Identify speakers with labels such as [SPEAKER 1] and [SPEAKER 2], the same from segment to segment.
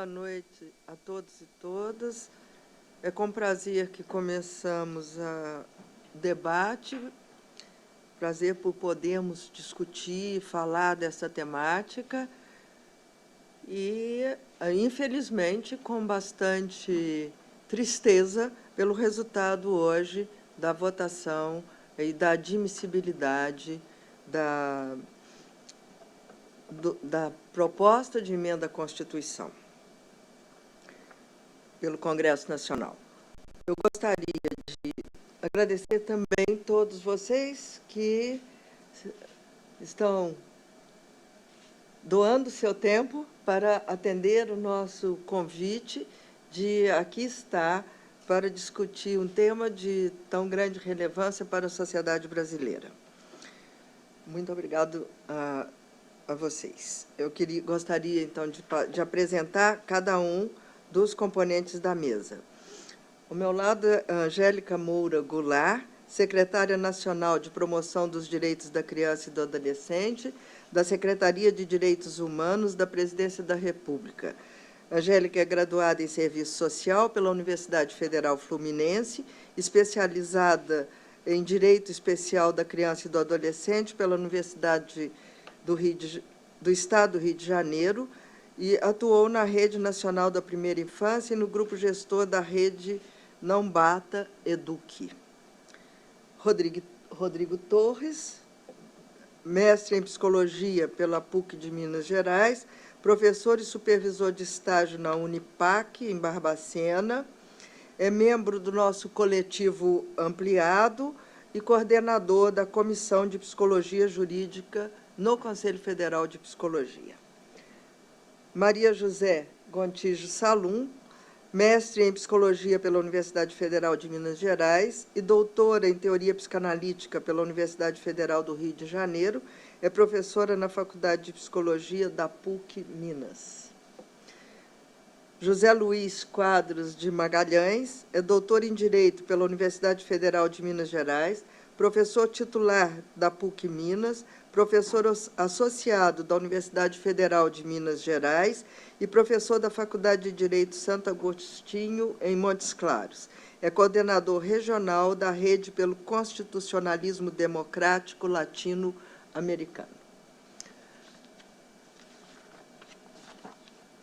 [SPEAKER 1] boa noite a todos e todas. É com prazer que começamos o debate, prazer por podermos discutir e falar dessa temática e, infelizmente, com bastante tristeza pelo resultado hoje da votação e da admissibilidade da proposta de emenda à Constituição pelo Congresso Nacional. Eu gostaria de agradecer também a todos vocês que estão doando seu tempo para atender o nosso convite de aqui estar para discutir um tema de tão grande relevância para a sociedade brasileira. Muito obrigado a vocês. Eu gostaria, então, de apresentar cada um dos componentes da mesa. Ao meu lado é Angélica Moura Goulart, secretária nacional de Promoção dos Direitos da Criança e do Adolescente, da Secretaria de Direitos Humanos da Presidência da República. Angélica é graduada em Serviço Social pela Universidade Federal Fluminense, especializada em Direito Especial da Criança e do Adolescente pela Universidade do Estado do Rio de Janeiro e atuou na Rede Nacional da Primeira Infância e no grupo gestor da Rede Não Bata Eduque. Rodrigo Torres, mestre em Psicologia pela PUC de Minas Gerais, professor e supervisor de estágio na Unipac, em Barbacena, é membro do nosso coletivo ampliado e coordenador da Comissão de Psicologia Jurídica no Conselho Federal de Psicologia. Maria José Gontijo Salum, mestre em Psicologia pela Universidade Federal de Minas Gerais e doutora em Teoria Psicanalítica pela Universidade Federal do Rio de Janeiro, é professora na Faculdade de Psicologia da PUC Minas. José Luiz Quadros de Magalhães, é doutor em Direito pela Universidade Federal de Minas Gerais, professor titular da PUC Minas, professor associado da Universidade Federal de Minas Gerais e professor da Faculdade de Direito Santo Agostinho, em Montes Claros. É coordenador regional da Rede pelo Constitucionalismo Democrático Latino-Americano.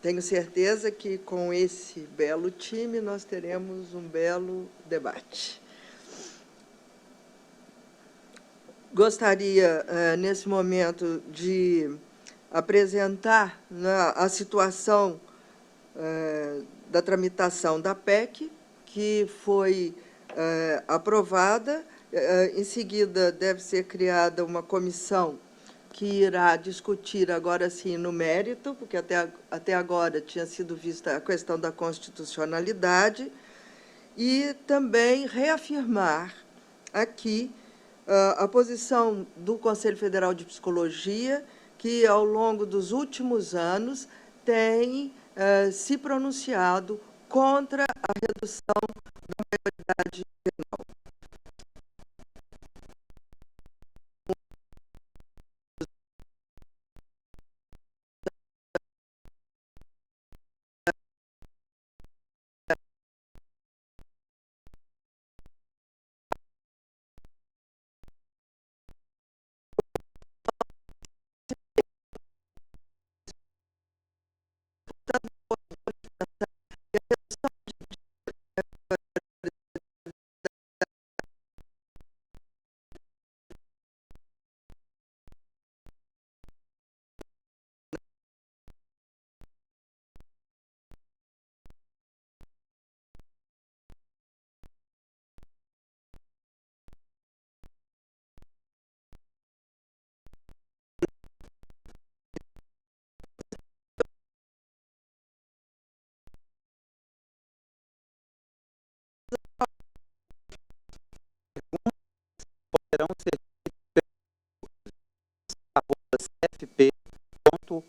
[SPEAKER 1] Tenho certeza que, com esse belo time, nós teremos um belo debate. Gostaria, nesse momento, de apresentar a situação da tramitação da PEC, que foi aprovada. Em seguida, deve ser criada uma comissão que irá discutir, agora sim, no mérito, porque até agora tinha sido vista a questão da constitucionalidade, e também reafirmar aqui a posição do Conselho Federal de Psicologia, que, ao longo dos últimos anos, tem se pronunciado contra a redução da maioridade penal.
[SPEAKER 2] Poderão ser cfp.org.br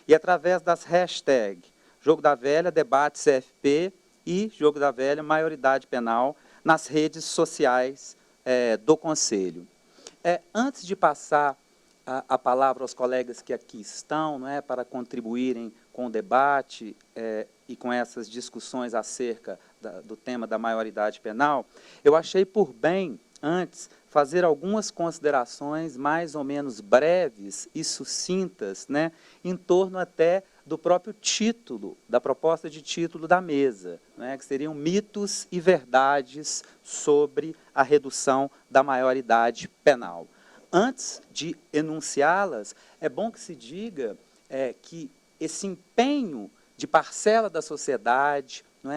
[SPEAKER 2] e através das hashtags Jogo da Velha, Debate CFP e Jogo da Velha, Maioridade Penal, nas redes sociais do Conselho. Antes de passar a palavra aos colegas que aqui estão, para contribuírem com o debate e com essas discussões acerca do tema da maioridade penal, eu achei por bem, antes, fazer algumas considerações mais ou menos breves e sucintas, né, em torno até do próprio título, da proposta de título da mesa, né, que seriam mitos e verdades sobre a redução da maioridade penal. Antes de enunciá-las, é bom que se diga que esse empenho de parcela da sociedade, não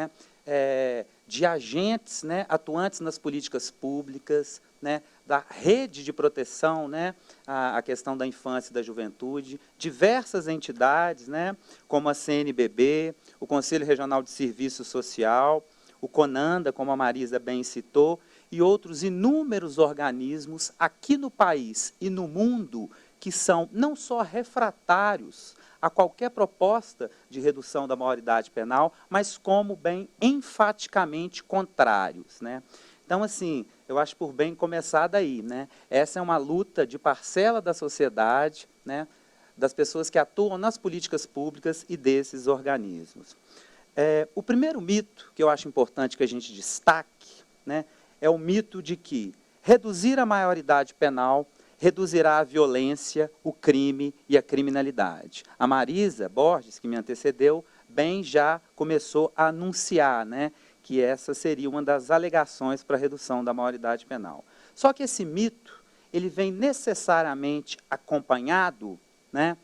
[SPEAKER 2] é, de agentes, né, atuantes nas políticas públicas, né, da rede de proteção, né, a questão da infância e da juventude, diversas entidades, né, como a CNBB, o Conselho Regional de Serviço Social, o CONANDA, como a Marisa bem citou, e outros inúmeros organismos aqui no país e no mundo que são não só refratários a qualquer proposta de redução da maioridade penal, mas como bem enfaticamente contrários, né? Então, assim, eu acho por bem começar daí, né? Essa é uma luta de parcela da sociedade, né, das pessoas que atuam nas políticas públicas e desses organismos. O primeiro mito que eu acho importante que a gente destaque, né, é o mito de que reduzir a maioridade penal reduzirá a violência, o crime e a criminalidade. A Marisa Borges, que me antecedeu, bem já começou a anunciar, né, que essa seria uma das alegações para a redução da maioridade penal. Só que esse mito, ele vem necessariamente acompanhado, né,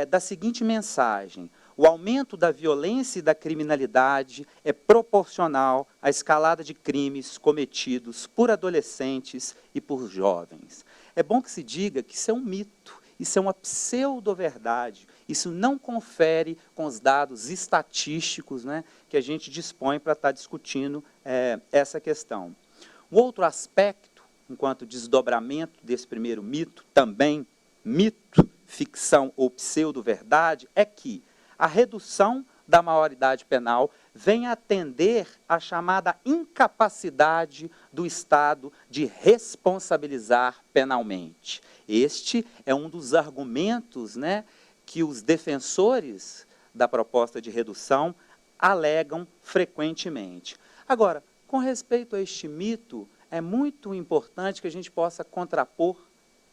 [SPEAKER 2] da seguinte mensagem: o aumento da violência e da criminalidade é proporcional à escalada de crimes cometidos por adolescentes e por jovens. É bom que se diga que isso é um mito, isso é uma pseudo-verdade, isso não confere com os dados estatísticos, né, que a gente dispõe para estar discutindo essa questão. Um outro aspecto, enquanto desdobramento desse primeiro mito, também mito, ficção ou pseudo-verdade, é que a redução da maioridade penal vem atender à chamada incapacidade do Estado de responsabilizar penalmente. Este é um dos argumentos, né, que os defensores da proposta de redução alegam frequentemente. Agora, com respeito a este mito, é muito importante que a gente possa contrapor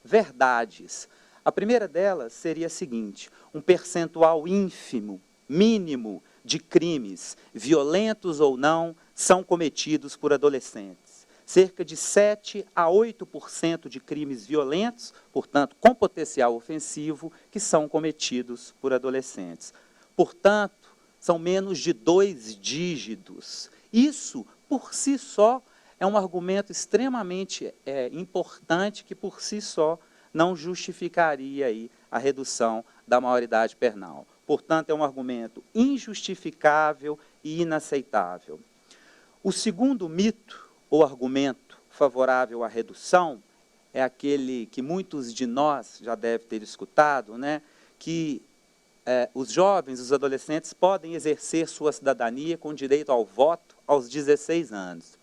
[SPEAKER 2] verdades. A primeira delas seria a seguinte: um percentual ínfimo, mínimo, de crimes, violentos ou não, são cometidos por adolescentes. Cerca de 7 a 8% de crimes violentos, portanto, com potencial ofensivo, que são cometidos por adolescentes. Portanto, são menos de 2 dígitos. Isso, por si só, é um argumento extremamente importante que, por si só, não justificaria aí a redução da maioridade penal. Portanto, é um argumento injustificável e inaceitável. O segundo mito, ou argumento favorável à redução, é aquele que muitos de nós já devem ter escutado, né, que os jovens, os adolescentes, podem exercer sua cidadania com direito ao voto aos 16 anos.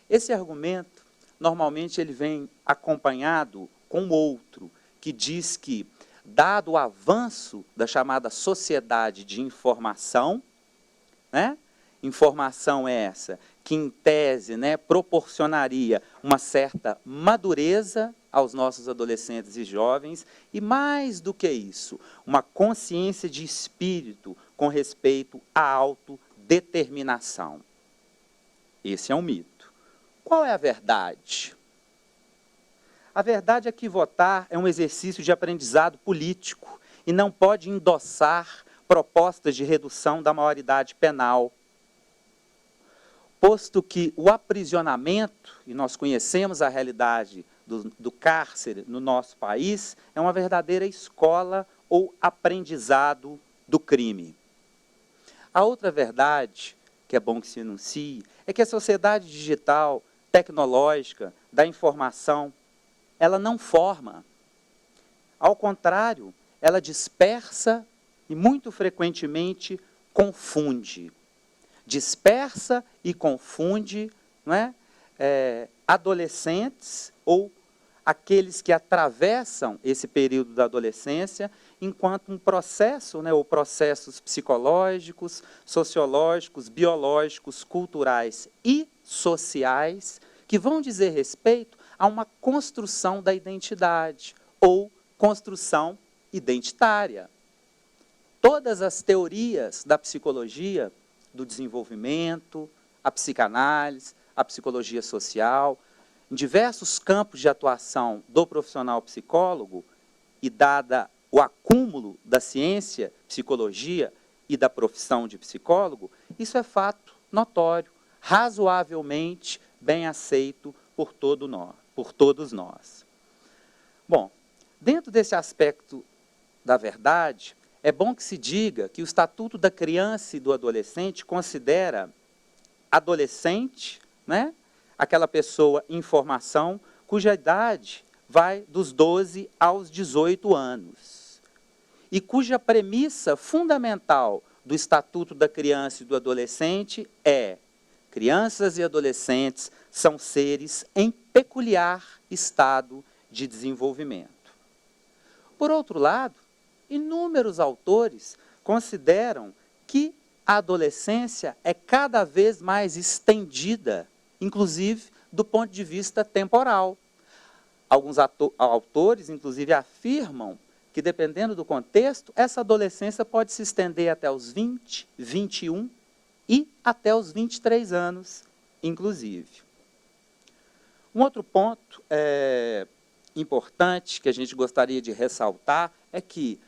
[SPEAKER 2] Esse argumento, normalmente, ele vem acompanhado com outro, que diz que, dado o avanço da chamada sociedade de informação, né, informação essa que, em tese, né, proporcionaria uma certa madureza aos nossos adolescentes e jovens, e, mais do que isso, uma consciência de espírito com respeito à autodeterminação. Esse é um mito. Qual é a verdade? A verdade é que votar é um exercício de aprendizado político e não pode endossar propostas de redução da maioridade penal, posto que o aprisionamento, e nós conhecemos a realidade do cárcere no nosso país, é uma verdadeira escola ou aprendizado do crime. A outra verdade, que é bom que se enuncie, é que a sociedade digital, tecnológica, da informação, ela não forma. Ao contrário, ela dispersa e, muito frequentemente, confunde. Dispersa e confunde, não é? Adolescentes ou aqueles que atravessam esse período da adolescência enquanto um processo, né, ou processos psicológicos, sociológicos, biológicos, culturais e sociais, que vão dizer respeito a uma construção da identidade, ou construção identitária. Todas as teorias da psicologia, do desenvolvimento, a psicanálise, a psicologia social, em diversos campos de atuação do profissional psicólogo, e dada o acúmulo da ciência, psicologia e da profissão de psicólogo, isso é fato notório, razoavelmente bem aceito por todos nós. Bom, dentro desse aspecto da verdade, é bom que se diga que o Estatuto da Criança e do Adolescente considera adolescente, né, aquela pessoa em formação cuja idade vai dos 12 aos 18 anos, e cuja premissa fundamental do Estatuto da Criança e do Adolescente é: crianças e adolescentes são seres em peculiar estado de desenvolvimento. Por outro lado, inúmeros autores consideram que a adolescência é cada vez mais estendida, inclusive do ponto de vista temporal. Alguns autores, inclusive, afirmam que, dependendo do contexto, essa adolescência pode se estender até os 20, 21 e até os 23 anos, inclusive. Um outro ponto importante que a gente gostaria de ressaltar é que,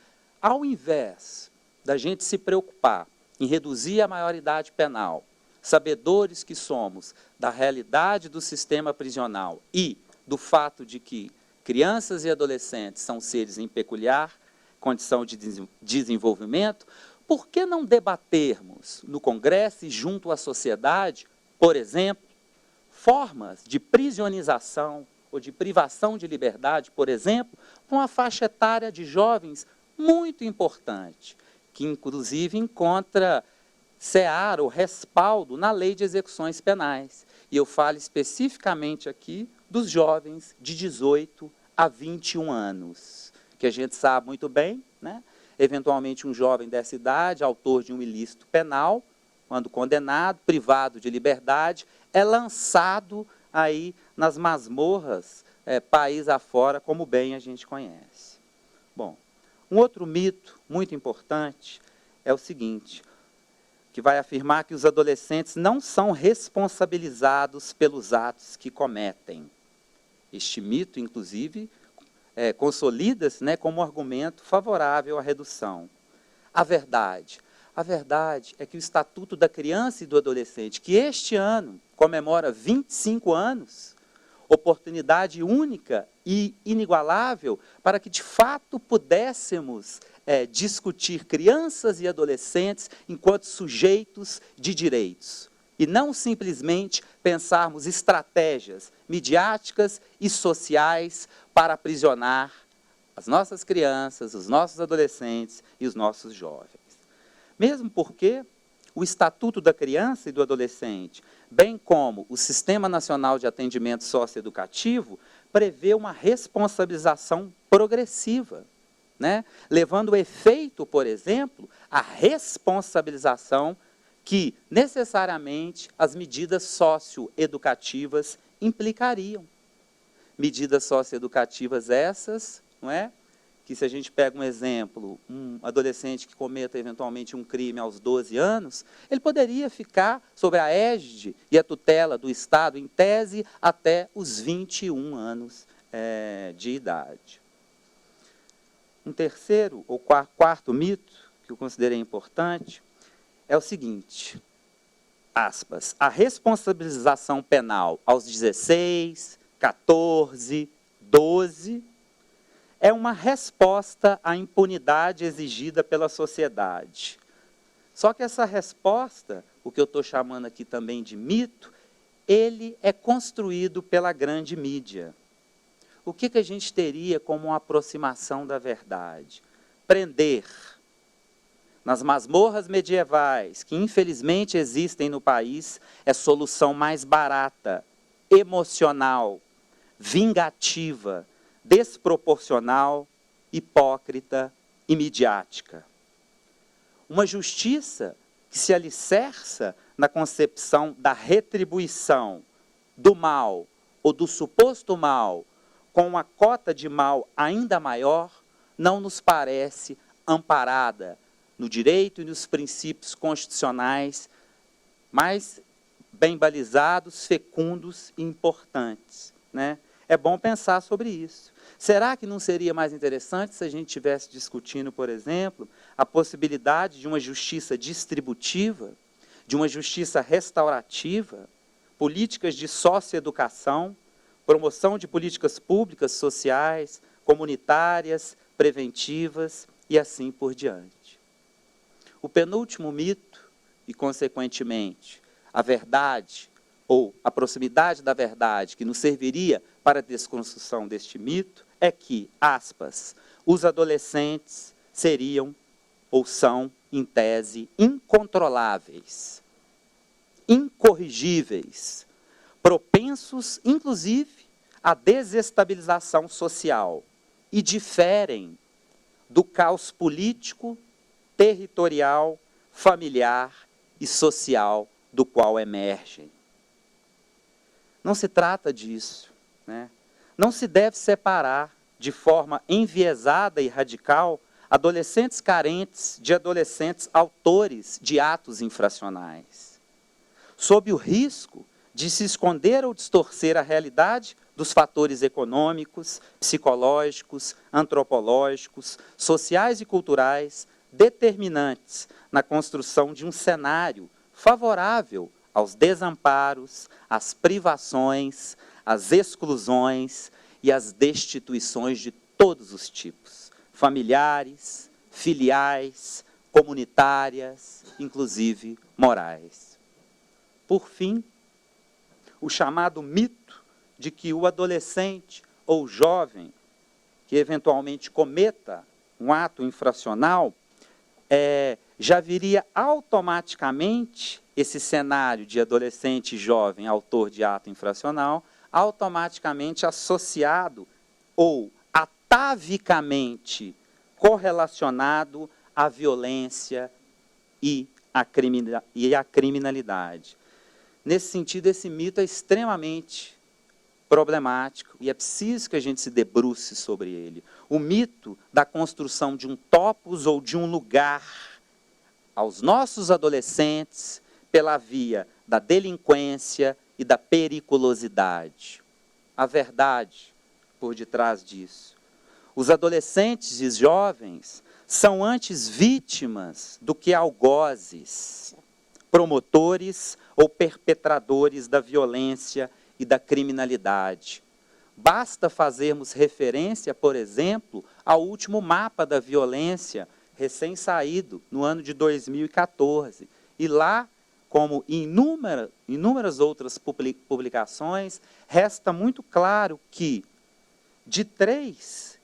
[SPEAKER 2] ao invés da gente se preocupar em reduzir a maioridade penal, sabedores que somos da realidade do sistema prisional e do fato de que crianças e adolescentes são seres em peculiar condição de desenvolvimento, por que não debatermos no Congresso e junto à sociedade, por exemplo, formas de prisionização ou de privação de liberdade, por exemplo, com uma faixa etária de jovens muito importante, que inclusive encontra seara ou respaldo na Lei de Execuções Penais. E eu falo especificamente aqui dos jovens de 18 a 21 anos, que a gente sabe muito bem, né? Eventualmente um jovem dessa idade, autor de um ilícito penal, quando condenado, privado de liberdade, é lançado aí nas masmorras, país afora, como bem a gente conhece. Bom, um outro mito muito importante é o seguinte, que vai afirmar que os adolescentes não são responsabilizados pelos atos que cometem. Este mito, inclusive, consolida-se, né, como argumento favorável à redução. A verdade é que o Estatuto da Criança e do Adolescente, que este ano comemora 25 anos, oportunidade única e inigualável para que, de fato, pudéssemos discutir crianças e adolescentes enquanto sujeitos de direitos, e não simplesmente pensarmos estratégias midiáticas e sociais para aprisionar as nossas crianças, os nossos adolescentes e os nossos jovens. Mesmo porque o Estatuto da Criança e do Adolescente, bem como o Sistema Nacional de Atendimento Socioeducativo, prevê uma responsabilização progressiva, né? Levando o efeito, por exemplo, a responsabilização que, necessariamente, as medidas socioeducativas implicariam. Medidas socioeducativas essas, não é? Que, se a gente pega um exemplo, um adolescente que cometa eventualmente um crime aos 12 anos, ele poderia ficar sob a égide e a tutela do Estado, em tese, até os 21 anos de idade. Um terceiro, ou quarto mito, que eu considerei importante, é o seguinte, aspas, a responsabilização penal aos 16, 14, 12, é uma resposta à impunidade exigida pela sociedade. Só que essa resposta, o que eu estou chamando aqui também de mito, ele é construído pela grande mídia. O que a gente teria como uma aproximação da verdade? Prender. Nas masmorras medievais, que infelizmente existem no país, é solução mais barata, emocional, vingativa, desproporcional, hipócrita e midiática. Uma justiça que se alicerça na concepção da retribuição do mal ou do suposto mal com uma cota de mal ainda maior, não nos parece amparada no direito e nos princípios constitucionais mais bem balizados, fecundos e importantes, né? É bom pensar sobre isso. Será que não seria mais interessante se a gente estivesse discutindo, por exemplo, a possibilidade de uma justiça distributiva, de uma justiça restaurativa, políticas de socioeducação, promoção de políticas públicas, sociais, comunitárias, preventivas e assim por diante. O penúltimo mito, e consequentemente a verdade, ou a proximidade da verdade, que nos serviria para a desconstrução deste mito, é que, aspas, os adolescentes seriam ou são, em tese, incontroláveis, incorrigíveis, propensos, inclusive, à desestabilização social e diferem do caos político, territorial, familiar e social do qual emergem. Não se trata disso, né? Não se deve separar de forma enviesada e radical adolescentes carentes de adolescentes autores de atos infracionais, sob o risco de se esconder ou distorcer a realidade dos fatores econômicos, psicológicos, antropológicos, sociais e culturais determinantes na construção de um cenário favorável aos desamparos, às privações, às exclusões e às destituições de todos os tipos, familiares, filiais, comunitárias, inclusive morais. Por fim, o chamado mito de que o adolescente ou jovem que eventualmente cometa um ato infracional já viria automaticamente, esse cenário de adolescente e jovem autor de ato infracional, automaticamente associado ou atavicamente correlacionado à violência e à criminalidade. Nesse sentido, esse mito é extremamente problemático e é preciso que a gente se debruce sobre ele. O mito da construção de um topos ou de um lugar aos nossos adolescentes pela via da delinquência e da periculosidade. A verdade por detrás disso. Os adolescentes e jovens são antes vítimas do que algozes, promotores ou perpetradores da violência e da criminalidade. Basta fazermos referência, por exemplo, ao último mapa da violência recém-saído no ano de 2014. E lá, como em inúmeras outras publicações, resta muito claro que de 3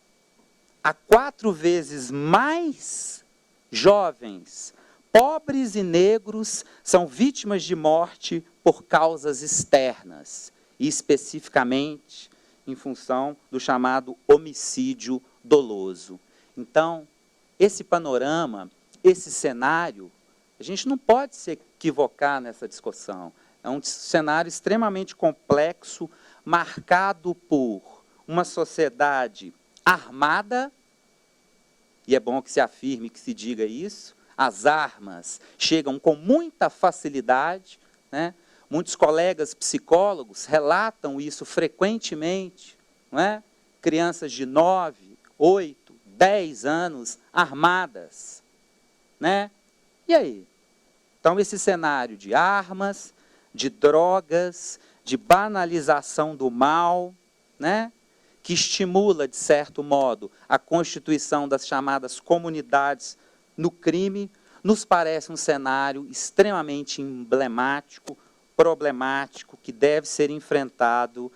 [SPEAKER 2] a 4 vezes mais jovens, pobres e negros são vítimas de morte por causas externas, e especificamente em função do chamado homicídio doloso. Então, esse panorama, esse cenário, a gente não pode se equivocar nessa discussão. É um cenário extremamente complexo, marcado por uma sociedade armada, e é bom que se afirme, que se diga isso, as armas chegam com muita facilidade, né? Muitos colegas psicólogos relatam isso frequentemente, não é? Crianças de 9, 8, 10 anos armadas, né? E aí? Então, esse cenário de armas, de drogas, de banalização do mal, né? Que estimula, de certo modo, a constituição das chamadas comunidades no crime, nos parece um cenário extremamente emblemático, problemático, que deve ser enfrentado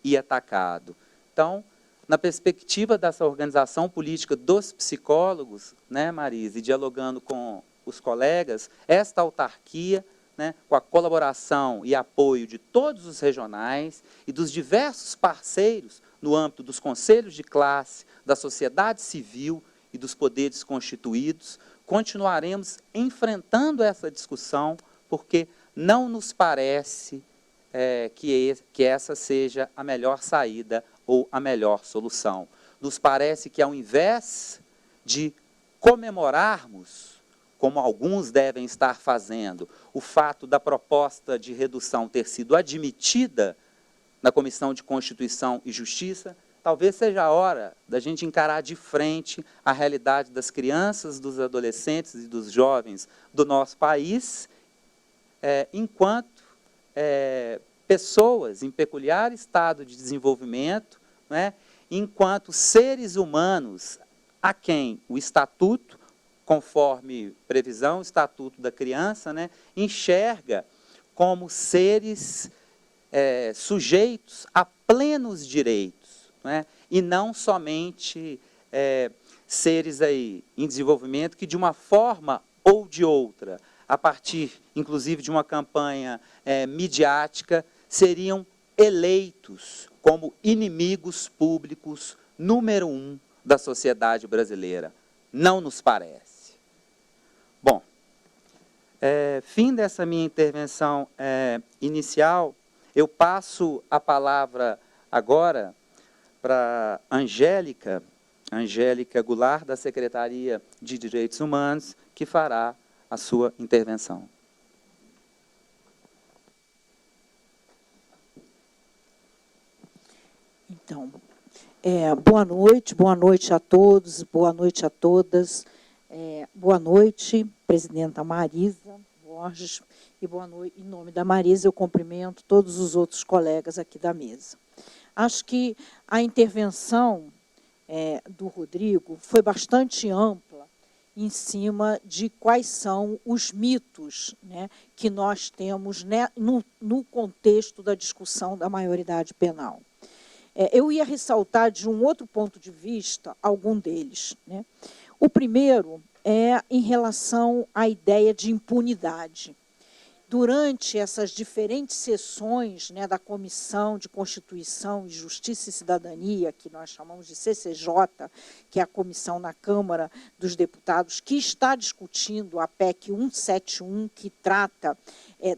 [SPEAKER 2] e atacado. Então, na perspectiva dessa organização política dos psicólogos, né, Marisa, e dialogando com os colegas, esta autarquia, né, com a colaboração e apoio de todos os regionais e dos diversos parceiros no âmbito dos conselhos de classe, da sociedade civil e dos poderes constituídos, continuaremos enfrentando essa discussão, porque não nos parece que essa seja a melhor saída ou a melhor solução. Nos parece que, ao invés de comemorarmos, como alguns devem estar fazendo, o fato da proposta de redução ter sido admitida na Comissão de Constituição e Justiça, talvez seja a hora da gente encarar de frente a realidade das crianças, dos adolescentes e dos jovens do nosso país, enquanto pessoas em peculiar estado de desenvolvimento, enquanto seres humanos a quem o Estatuto, conforme previsão, o Estatuto da Criança, enxerga como seres sujeitos a plenos direitos, e não somente seres aí em desenvolvimento que, de uma forma ou de outra, a partir, inclusive, de uma campanha midiática, seriam eleitos como inimigos públicos número 1 da sociedade brasileira. Não nos parece. Bom, fim dessa minha intervenção inicial, eu passo a palavra agora para Angélica Goulart, da Secretaria de Direitos Humanos, que fará a sua intervenção.
[SPEAKER 3] Então, boa noite a todos, boa noite a todas. Boa noite, presidenta Marisa Borges, e boa noite, em nome da Marisa, eu cumprimento todos os outros colegas aqui da mesa. Acho que a intervenção do Rodrigo foi bastante ampla em cima de quais são os mitos que nós temos no contexto da discussão da maioridade penal. Eu ia ressaltar de um outro ponto de vista algum deles. O primeiro é em relação à ideia de impunidade. Durante essas diferentes sessões da Comissão de Constituição e Justiça e Cidadania, que nós chamamos de CCJ, que é a comissão na Câmara dos Deputados, que está discutindo a PEC 171, que trata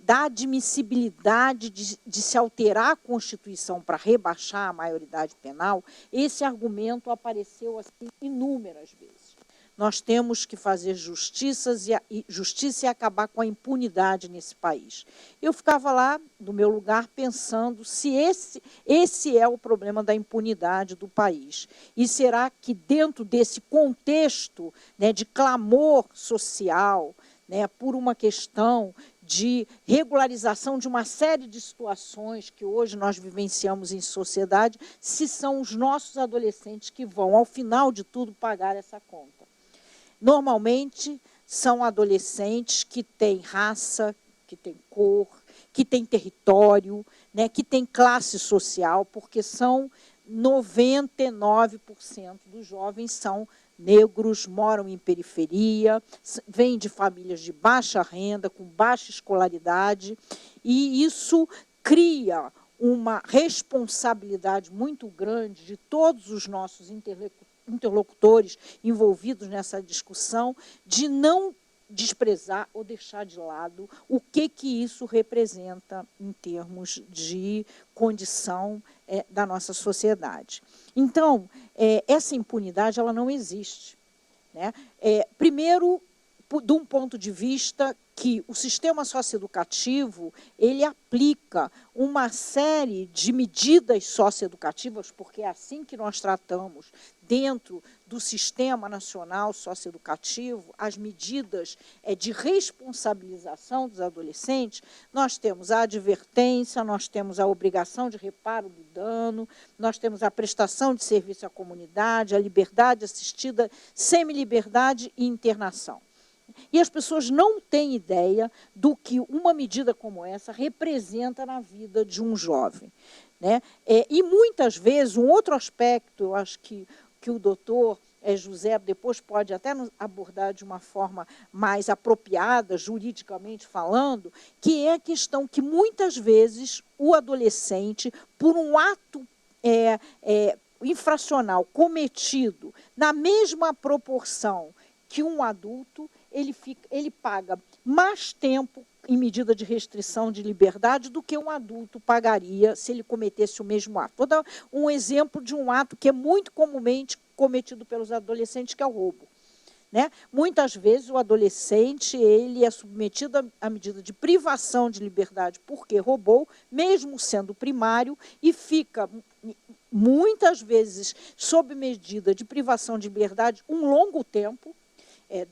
[SPEAKER 3] da admissibilidade de se alterar a Constituição para rebaixar a maioridade penal, esse argumento apareceu assim inúmeras vezes. Nós temos que fazer justiça e acabar com a impunidade nesse país. Eu ficava lá, no meu lugar, pensando se esse é o problema da impunidade do país. E será que, dentro desse contexto de clamor social, por uma questão de regularização de uma série de situações que hoje nós vivenciamos em sociedade, se são os nossos adolescentes que vão, ao final de tudo, pagar essa conta? Normalmente, são adolescentes que têm raça, que têm cor, que têm território, que têm classe social, porque são 99% dos jovens são negros, moram em periferia, vêm de famílias de baixa renda, com baixa escolaridade, e isso cria uma responsabilidade muito grande de todos os nossos interlocutores envolvidos nessa discussão, de não desprezar ou deixar de lado o que isso representa em termos de condição da nossa sociedade. Então, essa impunidade ela não existe. Primeiro, de um ponto de vista que o sistema socioeducativo ele aplica uma série de medidas socioeducativas, porque é assim que nós tratamos dentro do Sistema Nacional Socioeducativo, as medidas de responsabilização dos adolescentes. Nós temos a advertência, nós temos a obrigação de reparo do dano, nós temos a prestação de serviço à comunidade, a liberdade assistida, semiliberdade e internação. E as pessoas não têm ideia do que uma medida como essa representa na vida de um jovem. E, muitas vezes, um outro aspecto, eu acho que o doutor José depois pode até nos abordar de uma forma mais apropriada, juridicamente falando, que é a questão que, muitas vezes, o adolescente, por um ato infracional cometido na mesma proporção que um adulto, ele paga mais tempo em medida de restrição de liberdade do que um adulto pagaria se ele cometesse o mesmo ato. Vou dar um exemplo de um ato que é muito comumente cometido pelos adolescentes, que é o roubo. Né? Muitas vezes o adolescente ele é submetido à medida de privação de liberdade porque roubou, mesmo sendo primário, e fica, muitas vezes, sob medida de privação de liberdade um longo tempo,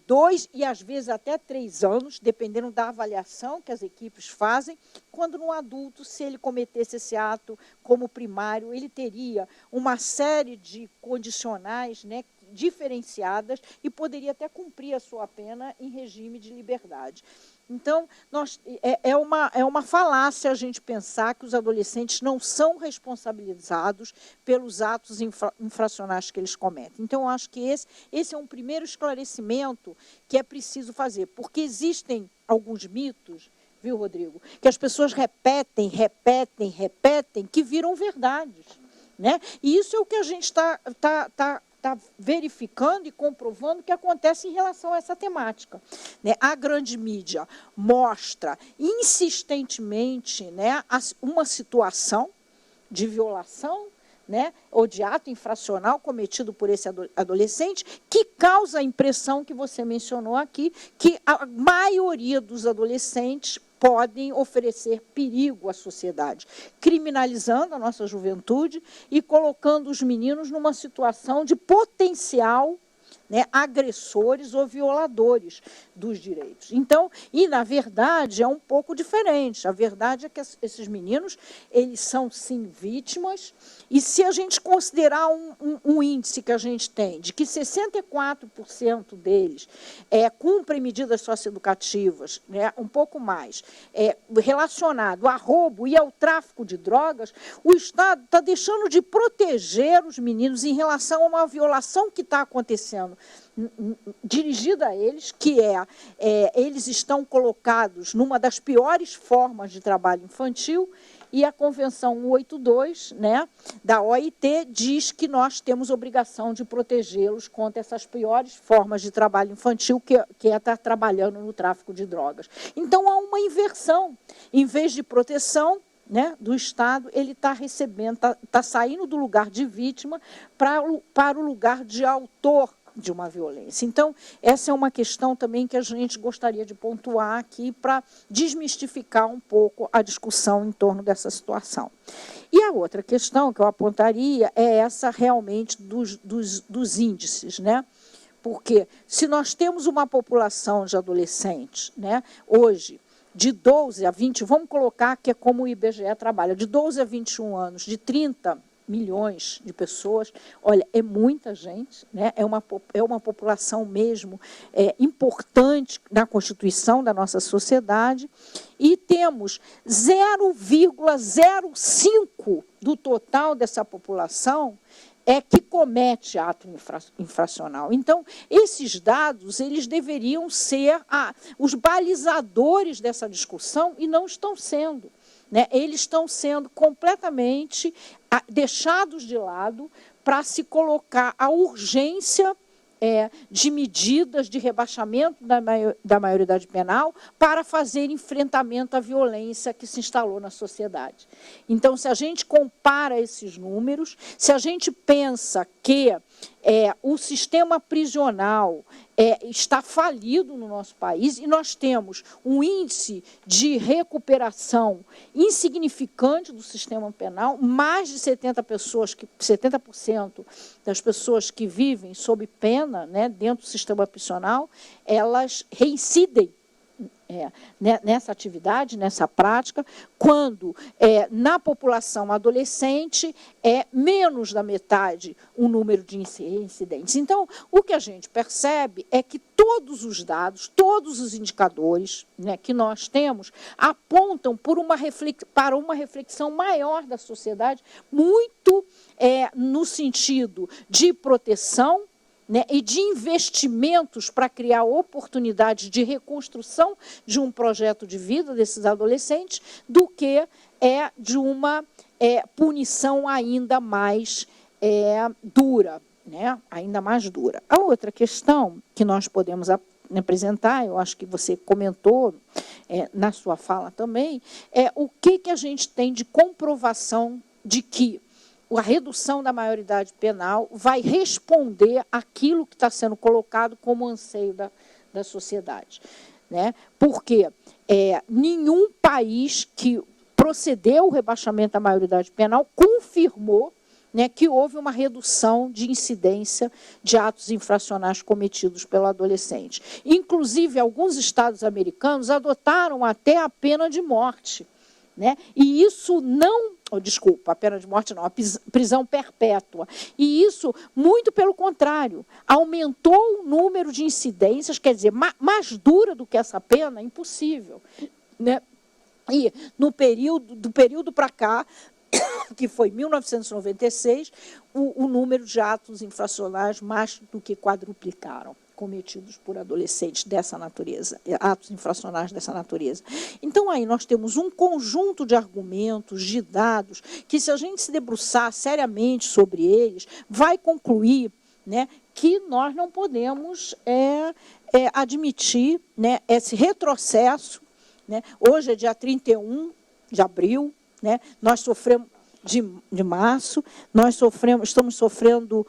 [SPEAKER 3] 2 e, às vezes, até 3 anos, dependendo da avaliação que as equipes fazem, quando no adulto, se ele cometesse esse ato como primário, ele teria uma série de condicionais, né, diferenciadas e poderia até cumprir a sua pena em regime de liberdade. Então, é uma falácia a gente pensar que os adolescentes não são responsabilizados pelos atos infracionais que eles cometem. Então, eu acho que esse é um primeiro esclarecimento que é preciso fazer, porque existem alguns mitos, viu, Rodrigo, que as pessoas repetem, que viram verdades. Né? E isso é o que a gente está verificando e comprovando que acontece em relação a essa temática. Né? A grande mídia mostra insistentemente, né, uma situação de violação, né, ou de ato infracional cometido por esse adolescente, que causa a impressão que você mencionou aqui, que a maioria dos adolescentes podem oferecer perigo à sociedade, criminalizando a nossa juventude e colocando os meninos numa situação de potencial, né, agressores ou violadores dos direitos. Então, e na verdade é um pouco diferente. A verdade é que esses meninos, eles são sim vítimas, e se a gente considerar um índice que a gente tem de que 64% deles cumprem medidas socioeducativas, né, um pouco mais, relacionado a roubo e ao tráfico de drogas, o Estado está deixando de proteger os meninos em relação a uma violação que está acontecendo dirigida a eles, que eles estão colocados numa das piores formas de trabalho infantil, e a Convenção 182, né, da OIT, diz que nós temos obrigação de protegê-los contra essas piores formas de trabalho infantil, que é estar trabalhando no tráfico de drogas. Então, há uma inversão. Em vez de proteção, né, do Estado, ele está recebendo, está saindo do lugar de vítima para o lugar de autor de uma violência. Então, essa é uma questão também que a gente gostaria de pontuar aqui para desmistificar um pouco a discussão em torno dessa situação. E a outra questão que eu apontaria é essa realmente dos índices, né? Porque se nós temos uma população de adolescentes, né, hoje, de 12 a 20, vamos colocar que é como o IBGE trabalha, de 12 a 21 anos, de 30 milhões de pessoas, olha, é muita gente, né? É uma população mesmo importante na constituição da nossa sociedade, e temos 0,05% do total dessa população que comete ato infracional. Então, esses dados, eles deveriam ser os balizadores dessa discussão, e não estão sendo. Né? Eles estão sendo completamente deixados de lado para se colocar a urgência de medidas de rebaixamento da maioridade penal para fazer enfrentamento à violência que se instalou na sociedade. Então, se a gente compara esses números, se a gente pensa que o sistema prisional está falido no nosso país, e nós temos um índice de recuperação insignificante do sistema penal, mais de 70% das pessoas que vivem sob pena, né, dentro do sistema prisional, elas reincidem nessa atividade, nessa prática, quando na população adolescente menos da metade o número de incidentes. Então, o que a gente percebe é que todos os dados, todos os indicadores, né, que nós temos apontam para uma reflexão maior da sociedade, muito no sentido de proteção, né, e de investimentos para criar oportunidades de reconstrução de um projeto de vida desses adolescentes, do que de uma punição ainda mais dura, né? Ainda mais dura. A outra questão que nós podemos apresentar, eu acho que você comentou na sua fala também, é o que a gente tem de comprovação de que a redução da maioridade penal vai responder àquilo que está sendo colocado como anseio da sociedade. Né? Porque nenhum país que procedeu ao rebaixamento da maioridade penal confirmou, né, que houve uma redução de incidência de atos infracionais cometidos pelo adolescente. Inclusive, alguns estados americanos adotaram até a pena de morte. Né? E isso não... a pena de morte não, a prisão perpétua. E isso, muito pelo contrário, aumentou o número de incidências, quer dizer, mais dura do que essa pena, impossível. Né? E do período para cá, que foi 1996, o número de atos infracionais mais do que quadruplicaram, cometidos por adolescentes dessa natureza, atos infracionais dessa natureza. Então, aí nós temos um conjunto de argumentos, de dados, que, se a gente se debruçar seriamente sobre eles, vai concluir, né, que nós não podemos admitir, né, esse retrocesso. Né? Hoje é dia 31 de abril, né? Nós sofremos de março, estamos sofrendo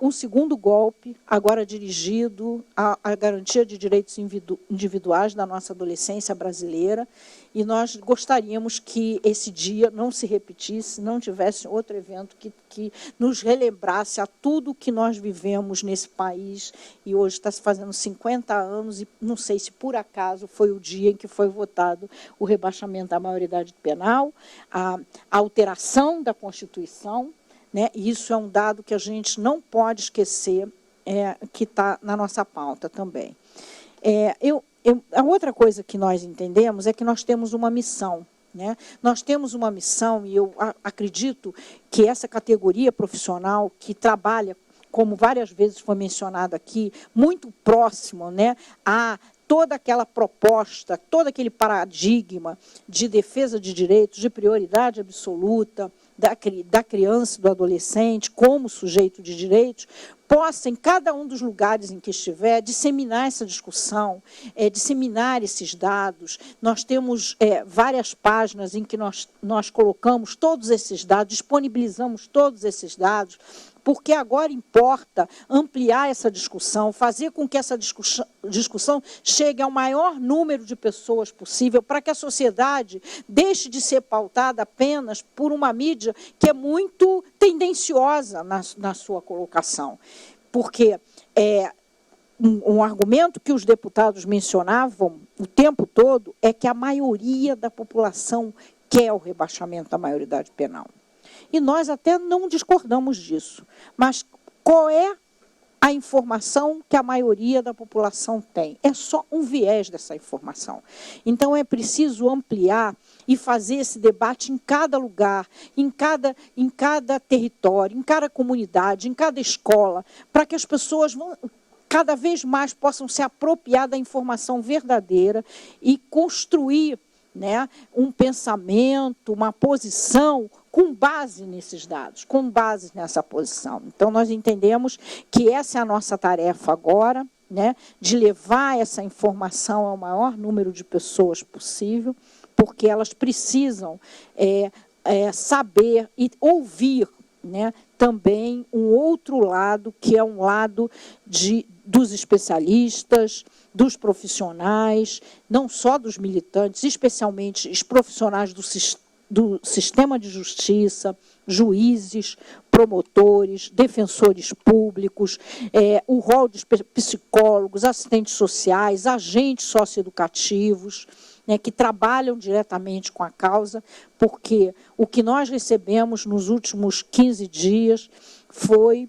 [SPEAKER 3] um segundo golpe, agora dirigido à garantia de direitos individuais da nossa adolescência brasileira, e nós gostaríamos que esse dia não se repetisse, não tivesse outro evento que nos relembrasse a tudo que nós vivemos nesse país, e hoje está se fazendo 50 anos, e não sei se por acaso foi o dia em que foi votado o rebaixamento da maioridade penal, a alteração da Constituição, né? Isso é um dado que a gente não pode esquecer, que está na nossa pauta também. A outra coisa que nós entendemos é que nós temos uma missão. Né? Nós temos uma missão, e eu acredito que essa categoria profissional que trabalha, como várias vezes foi mencionado aqui, muito próximo, né, a toda aquela proposta, todo aquele paradigma de defesa de direitos, de prioridade absoluta da criança e do adolescente como sujeito de direitos, possa, em cada um dos lugares em que estiver, disseminar essa discussão, disseminar esses dados. Nós temos várias páginas em que nós colocamos todos esses dados, disponibilizamos todos esses dados, porque agora importa ampliar essa discussão, fazer com que essa discussão chegue ao maior número de pessoas possível, para que a sociedade deixe de ser pautada apenas por uma mídia que é muito tendenciosa na sua colocação. Porque um argumento que os deputados mencionavam o tempo todo é que a maioria da população quer o rebaixamento da maioridade penal. E nós até não discordamos disso. Mas qual é a informação que a maioria da população tem? É só um viés dessa informação. Então, é preciso ampliar e fazer esse debate em cada lugar, em cada território, em cada comunidade, em cada escola, para que as pessoas cada vez mais possam se apropriar da informação verdadeira e construir, né, um pensamento, uma posição com base nesses dados, com base nessa posição. Então, nós entendemos que essa é a nossa tarefa agora, né, de levar essa informação ao maior número de pessoas possível, porque elas precisam saber e ouvir, né, também um outro lado, que é um lado dos especialistas, dos profissionais, não só dos militantes, especialmente os profissionais do sistema de justiça, juízes, promotores, defensores públicos, o rol de psicólogos, assistentes sociais, agentes socioeducativos, né, que trabalham diretamente com a causa, porque o que nós recebemos nos últimos 15 dias foi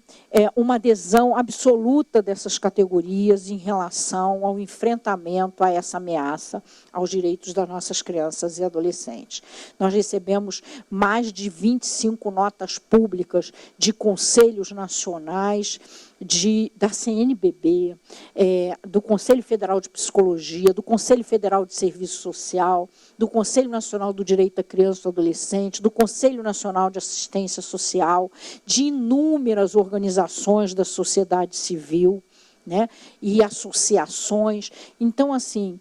[SPEAKER 3] uma adesão absoluta dessas categorias em relação ao enfrentamento a essa ameaça aos direitos das nossas crianças e adolescentes. Nós recebemos mais de 25 notas públicas de conselhos nacionais, da CNBB, do Conselho Federal de Psicologia, do Conselho Federal de Serviço Social, do Conselho Nacional do Direito da Criança e do Adolescente, do Conselho Nacional de Assistência Social, de inúmeras organizações da sociedade civil, né, e associações. Então, assim,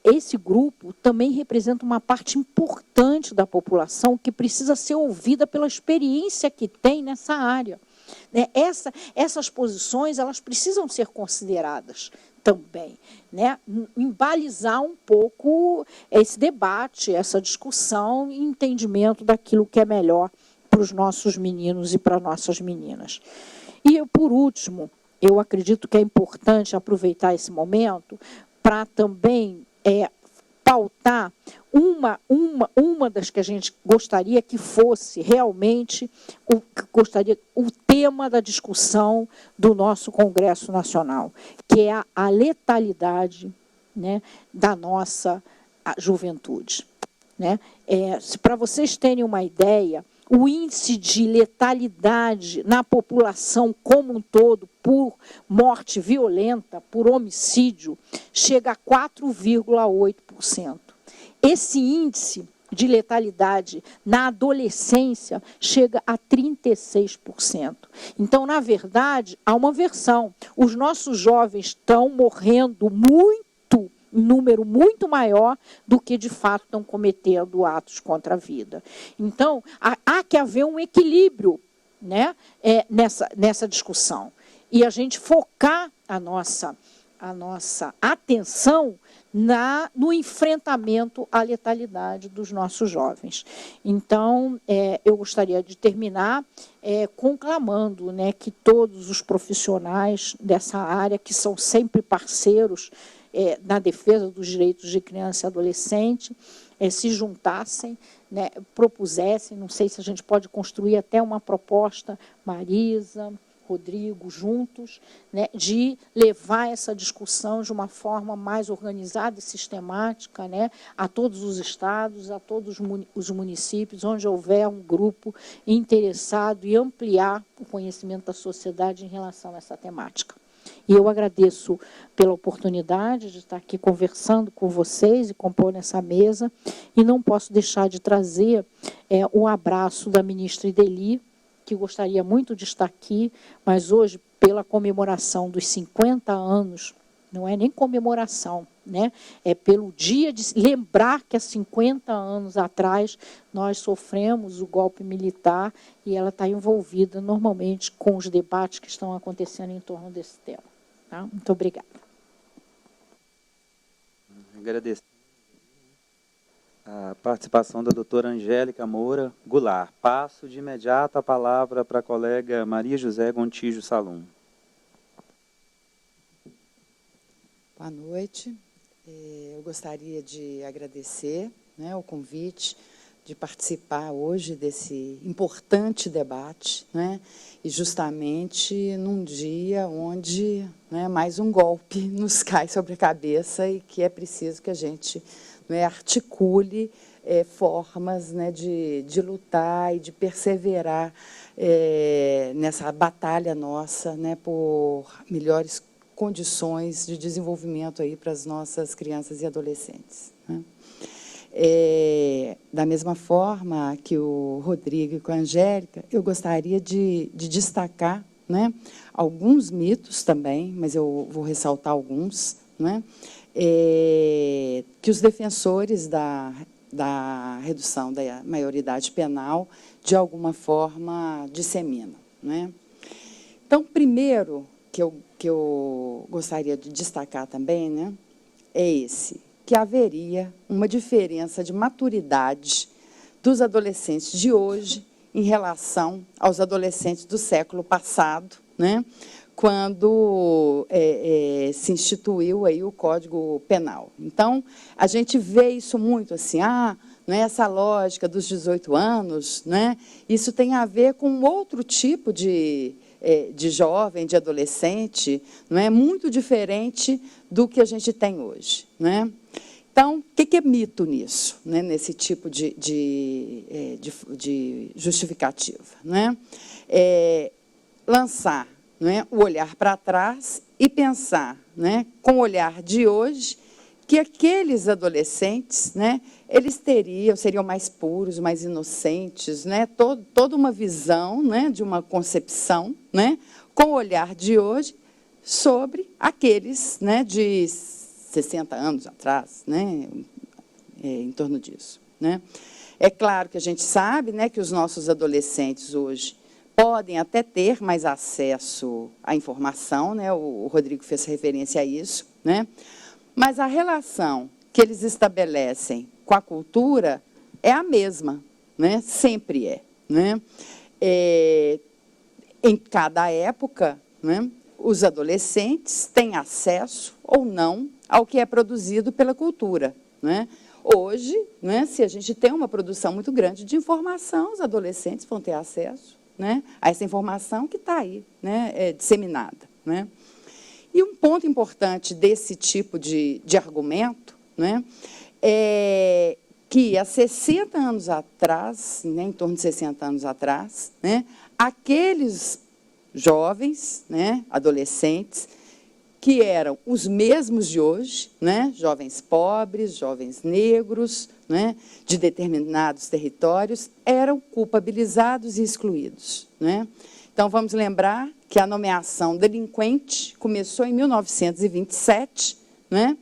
[SPEAKER 3] esse grupo também representa uma parte importante da população que precisa ser ouvida pela experiência que tem nessa área. Né? Essas posições, elas precisam ser consideradas também, né? Embalizar um pouco esse debate, essa discussão e entendimento daquilo que é melhor para os nossos meninos e para as nossas meninas. E, por último, eu acredito que é importante aproveitar esse momento para também pautar uma das que a gente gostaria que fosse realmente o tema da discussão do nosso Congresso Nacional, que é a letalidade, né, da nossa juventude. Né? Para vocês terem uma ideia, o índice de letalidade na população como um todo, por morte violenta, por homicídio, chega a 4,8%. Esse índice de letalidade na adolescência chega a 36%. Então, na verdade, há uma versão. Os nossos jovens estão morrendo em número muito maior do que, de fato, estão cometendo atos contra a vida. Então, há que haver um equilíbrio, né, nessa discussão. E a gente focar a nossa atenção no enfrentamento à letalidade dos nossos jovens. Então, eu gostaria de terminar conclamando, né, que todos os profissionais dessa área, que são sempre parceiros na defesa dos direitos de criança e adolescente, se juntassem, né, propusessem, não sei se a gente pode construir até uma proposta, Marisa, Rodrigo, juntos, né, de levar essa discussão de uma forma mais organizada e sistemática, né, a todos os estados, a todos os municípios, onde houver um grupo interessado e ampliar o conhecimento da sociedade em relação a essa temática. E eu agradeço pela oportunidade de estar aqui conversando com vocês e compor nessa mesa, e não posso deixar de trazer o abraço da ministra Ideli, que gostaria muito de estar aqui, mas hoje, pela comemoração dos 50 anos, não é nem comemoração, né? É pelo dia de lembrar que há 50 anos atrás nós sofremos o golpe militar, e ela está envolvida normalmente com os debates que estão acontecendo em torno desse tema. Tá? Muito obrigada.
[SPEAKER 2] Agradeço a participação da doutora Angélica Moura Goulart. Passo de imediato a palavra para a colega Maria José Gontijo Salum.
[SPEAKER 4] Boa noite. Eu gostaria de agradecer, né, o convite de participar hoje desse importante debate, né, e justamente num dia onde, né, mais um golpe nos cai sobre a cabeça e que é preciso que a gente, né, articule formas, né, de lutar e de perseverar nessa batalha nossa, né, por melhores condições de desenvolvimento aí para as nossas crianças e adolescentes. Né? Da mesma forma que o Rodrigo e com a Angélica, eu gostaria de destacar, né, alguns mitos também, mas eu vou ressaltar alguns, né, que os defensores da redução da maioridade penal, de alguma forma, disseminam. Né? Então, primeiro que eu gostaria de destacar também, né, que haveria uma diferença de maturidade dos adolescentes de hoje em relação aos adolescentes do século passado, né, quando se instituiu aí o Código Penal. Então, a gente vê isso muito assim, né, essa lógica dos 18 anos, né, isso tem a ver com outro tipo de jovem, de adolescente, não é muito diferente do que a gente tem hoje, né? Então, que é mito nisso, né, nesse tipo de justificativa? Né? Lançar, né, o olhar para trás e pensar, né, com o olhar de hoje, que aqueles adolescentes, né, eles seriam mais puros, mais inocentes, né, toda uma visão, né, de uma concepção, né, com o olhar de hoje sobre aqueles, né, de 60 anos atrás, né, em torno disso. Né. É claro que a gente sabe, né, que os nossos adolescentes hoje podem até ter mais acesso à informação, né, o Rodrigo fez referência a isso, né, mas a relação que eles estabelecem com a cultura é a mesma, né, sempre é. Né. Em cada época, né, os adolescentes têm acesso ou não ao que é produzido pela cultura. Né. Hoje, né, se a gente tem uma produção muito grande de informação, os adolescentes vão ter acesso, né, a essa informação que está aí, né, disseminada. Né. E um ponto importante desse tipo de argumento, né, é que há 60 anos atrás, né, em torno de 60 anos atrás, né, aqueles jovens, né, adolescentes, que eram os mesmos de hoje, né, jovens pobres, jovens negros, né, de determinados territórios, eram culpabilizados e excluídos. Né. Então, vamos lembrar que a nomeação delinquente começou em 1927, né,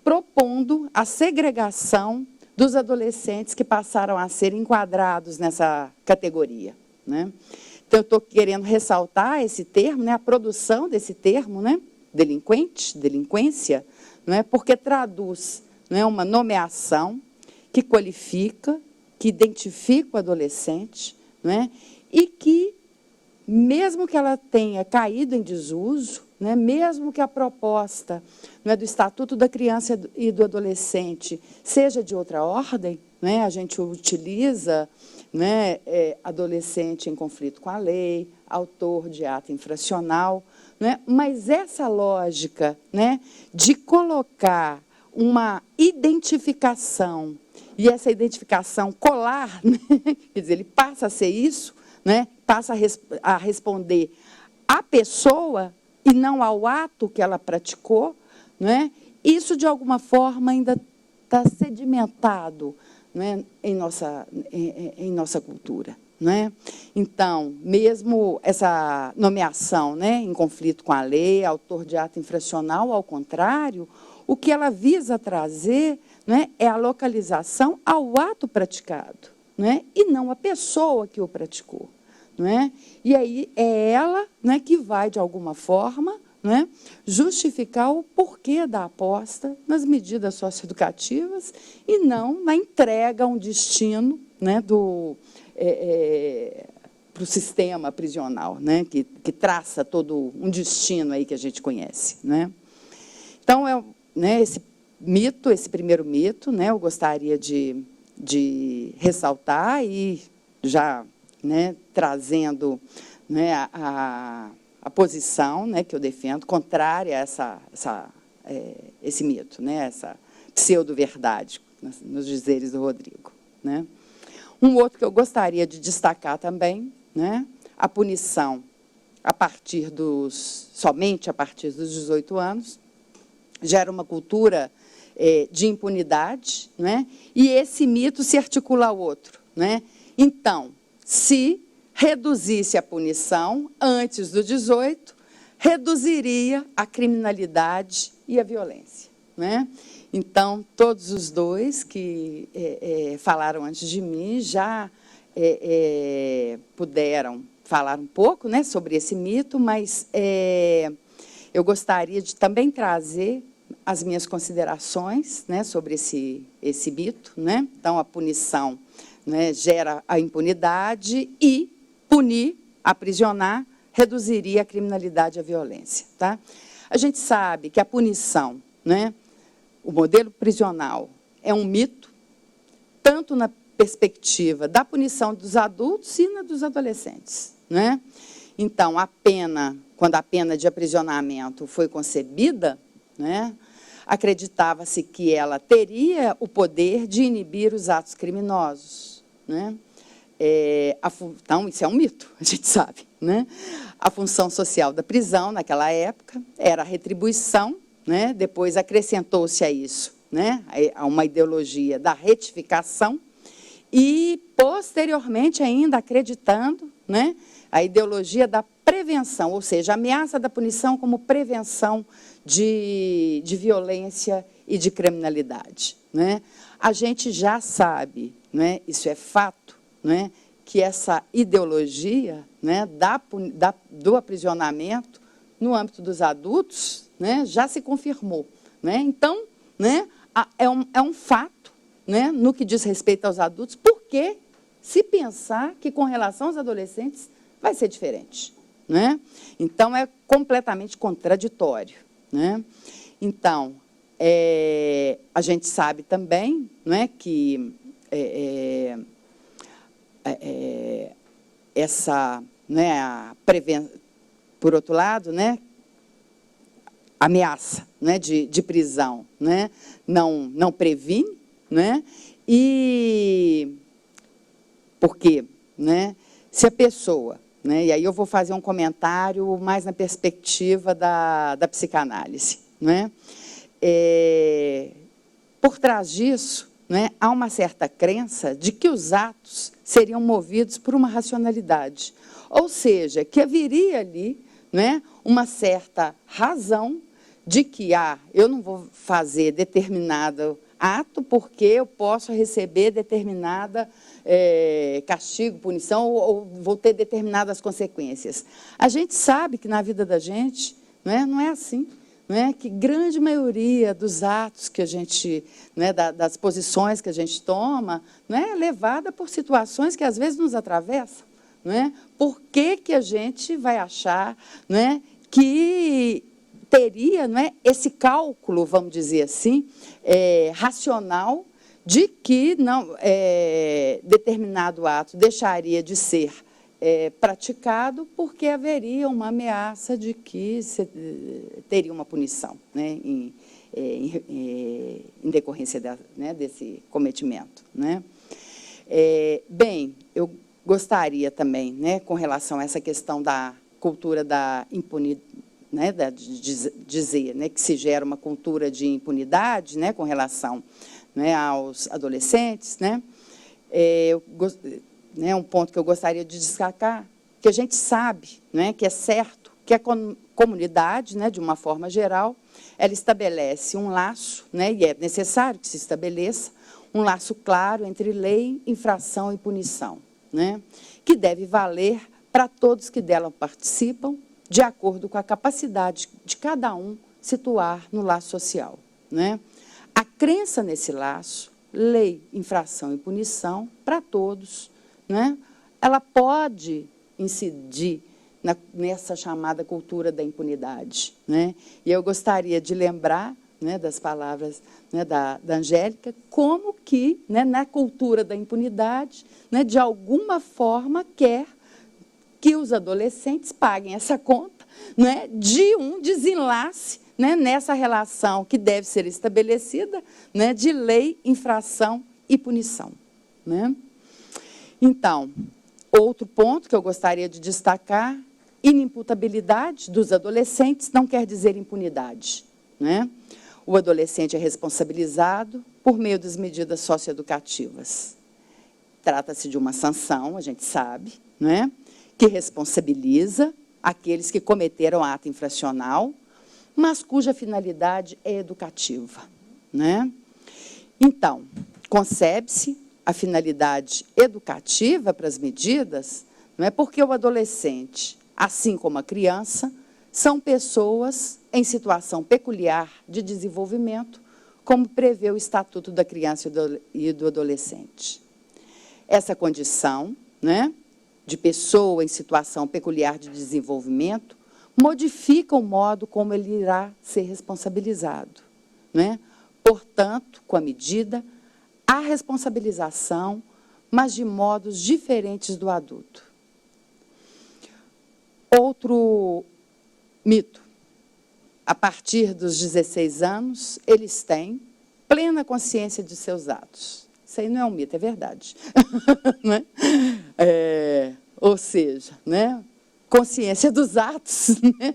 [SPEAKER 4] propondo a segregação dos adolescentes que passaram a ser enquadrados nessa categoria. Né. Então, eu estou querendo ressaltar esse termo, né, a produção desse termo, né, delinquente, delinquência, né, porque traduz, né, uma nomeação que qualifica, que identifica o adolescente, né, e que, mesmo que ela tenha caído em desuso, né, mesmo que a proposta, né, do Estatuto da Criança e do Adolescente seja de outra ordem, né, a gente utiliza, né, adolescente em conflito com a lei, autor de ato infracional, né, mas essa lógica, né, de colocar uma identificação, e essa identificação colar, né, quer dizer, ele passa a ser isso, né, passa a responder à pessoa e não ao ato que ela praticou, né, isso, de alguma forma, ainda está sedimentado, né, em nossa cultura. Né? Então, mesmo essa nomeação, né, em conflito com a lei, autor de ato infracional, ao contrário, o que ela visa trazer, né, é a localização ao ato praticado, né, e não a pessoa que o praticou. Né? E aí é ela, né, que vai, de alguma forma, né, justificar o porquê da aposta nas medidas socioeducativas e não na entrega a um destino, né, para o sistema prisional, né, que traça todo um destino aí que a gente conhece. Né? Então, né, esse primeiro mito, né, eu gostaria de ressaltar e já, né, trazendo, né, a posição, né, que eu defendo, contrária a esse mito, né, essa pseudo-verdade, nos dizeres do Rodrigo. Né? Um outro que eu gostaria de destacar também, né, a punição somente a partir dos 18 anos, gera uma cultura de impunidade, né, e esse mito se articula ao outro. Né? Então, se reduzisse a punição antes dos 18, reduziria a criminalidade e a violência. Né? Então, todos os dois que falaram antes de mim já puderam falar um pouco, né, sobre esse mito, mas eu gostaria de também trazer as minhas considerações, né, sobre esse mito. Né? Então, a punição, né, gera a impunidade e punir, aprisionar, reduziria a criminalidade e a violência. Tá? A gente sabe que a punição, né, o modelo prisional, é um mito, tanto na perspectiva da punição dos adultos e na dos adolescentes. Né? Então, quando a pena de aprisionamento foi concebida, né, acreditava-se que ela teria o poder de inibir os atos criminosos, né? Então, isso é um mito, a gente sabe, né? A função social da prisão, naquela época, era a retribuição, né? Depois acrescentou-se a isso, né? A uma ideologia da retificação e, posteriormente, ainda acreditando, né? A ideologia da prevenção, ou seja, a ameaça da punição como prevenção de violência e de criminalidade, né? A gente já sabe, né? Isso é fato, né, que essa ideologia, né, do aprisionamento no âmbito dos adultos, né, já se confirmou, né? Então, né, é um fato, né, no que diz respeito aos adultos, porque se pensar que, com relação aos adolescentes, vai ser diferente, né? Então, é completamente contraditório, né? Então, a gente sabe também, né, que essa, né, por outro lado, né, ameaça, né, de prisão, né, não previne, né, e porque, né, se a pessoa, né, e aí eu vou fazer um comentário mais na perspectiva da psicanálise, né, por trás disso, né, há uma certa crença de que os atos seriam movidos por uma racionalidade, ou seja, que haveria ali, né, uma certa razão de que eu não vou fazer determinado ato porque eu posso receber determinada castigo, punição, ou vou ter determinadas consequências. A gente sabe que na vida da gente, né, não é assim. Né, que grande maioria dos atos que a gente, né, das posições que a gente toma, né, é levada por situações que às vezes nos atravessam. Né? Por que a gente vai achar, né, que teria, né, esse cálculo, vamos dizer assim, racional, de que determinado ato deixaria de ser praticado porque haveria uma ameaça de que teria uma punição, né, em decorrência né, desse cometimento. Né? Bem, eu gostaria também, né, com relação a essa questão da cultura da impunidade, né, de dizer, né, que se gera uma cultura de impunidade, né, com relação, né, aos adolescentes, né, um ponto que eu gostaria de destacar, que a gente sabe, né, que é certo que a comunidade, né, de uma forma geral, ela estabelece um laço, né, e é necessário que se estabeleça um laço claro entre lei, infração e punição, né, que deve valer para todos que dela participam, de acordo com a capacidade de cada um situar no laço social. Né. A crença nesse laço, lei, infração e punição, para todos, né, ela pode incidir nessa chamada cultura da impunidade. Né? E eu gostaria de lembrar, né, das palavras, né, da Angélica, como que, né, na cultura da impunidade, né, de alguma forma, quer que os adolescentes paguem essa conta, né, de um desenlace, né, nessa relação que deve ser estabelecida, né, de lei, infração e punição. Né? Então, outro ponto que eu gostaria de destacar, inimputabilidade dos adolescentes não quer dizer impunidade. Né? O adolescente é responsabilizado por meio das medidas socioeducativas. Trata-se de uma sanção, a gente sabe, né, que responsabiliza aqueles que cometeram ato infracional, mas cuja finalidade é educativa. Né? Então, concebe-se a finalidade educativa para as medidas, não é porque o adolescente, assim como a criança, são pessoas em situação peculiar de desenvolvimento, como prevê o Estatuto da Criança e do Adolescente. Essa condição, né, de pessoa em situação peculiar de desenvolvimento modifica o modo como ele irá ser responsabilizado. Né? Portanto, com a medida, há responsabilização, mas de modos diferentes do adulto. Outro mito. a partir dos 16 anos, eles têm plena consciência de seus atos. Isso aí não é um mito, é verdade. Né? Ou seja, né? Consciência dos atos, né?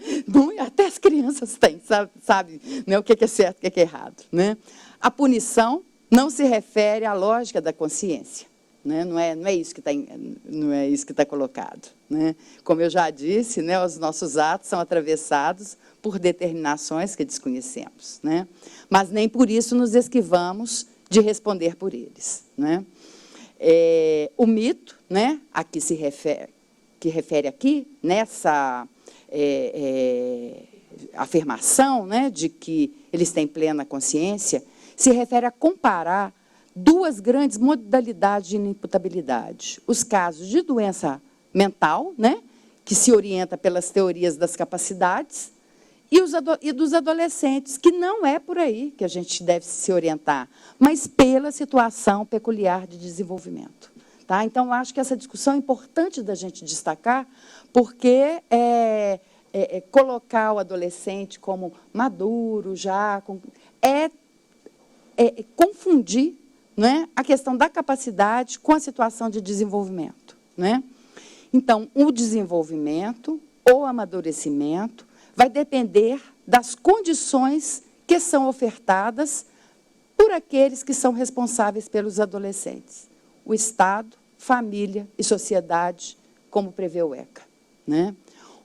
[SPEAKER 4] Até as crianças têm, sabe né? O que é certo e o que é errado. Né? A punição não se refere à lógica da consciência. Né? Não é isso que está colocado. Né? Como eu já disse, né? Os nossos atos são atravessados por determinações que desconhecemos. Né? Mas nem por isso nos esquivamos de responder por eles. Né? O mito, né? A que se refere aqui, nessa afirmação, né? De que eles têm plena consciência, se refere a comparar duas grandes modalidades de inimputabilidade. Os casos de doença mental, né, que se orienta pelas teorias das capacidades, e dos adolescentes, que não é por aí que a gente deve se orientar, mas pela situação peculiar de desenvolvimento. Tá? Então, eu acho que essa discussão é importante da gente destacar, porque colocar o adolescente como maduro, já, confundir, né, a questão da capacidade com a situação de desenvolvimento. Né? Então, o desenvolvimento ou amadurecimento vai depender das condições que são ofertadas por aqueles que são responsáveis pelos adolescentes. O Estado, família e sociedade, como prevê o ECA. Né?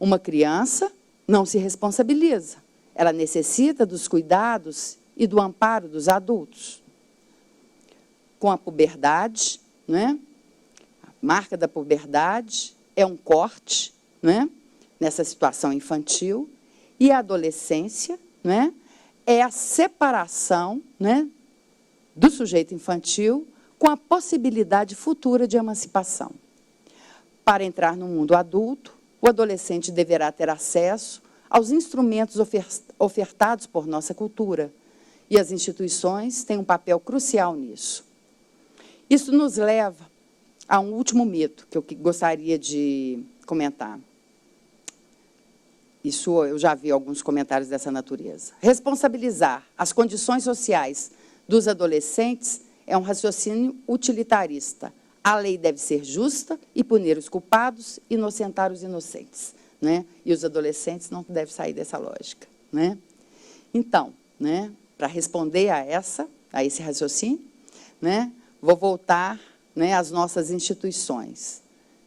[SPEAKER 4] Uma criança não se responsabiliza. Ela necessita dos cuidados e do amparo dos adultos. Com a puberdade, né? A marca da puberdade é um corte, né? Nessa situação infantil, e a adolescência, né? É a separação, né? Do sujeito infantil com a possibilidade futura de emancipação. Para entrar no mundo adulto, o adolescente deverá ter acesso aos instrumentos ofertados por nossa cultura, e as instituições têm um papel crucial nisso. Isso nos leva a um último mito que eu gostaria de comentar. Isso eu já vi alguns comentários dessa natureza. Responsabilizar as condições sociais dos adolescentes é um raciocínio utilitarista. A lei deve ser justa e punir os culpados, inocentar os inocentes. Né? E os adolescentes não devem sair dessa lógica. Né? Então, né, para responder a esse raciocínio, né, vou voltar, né, às nossas instituições.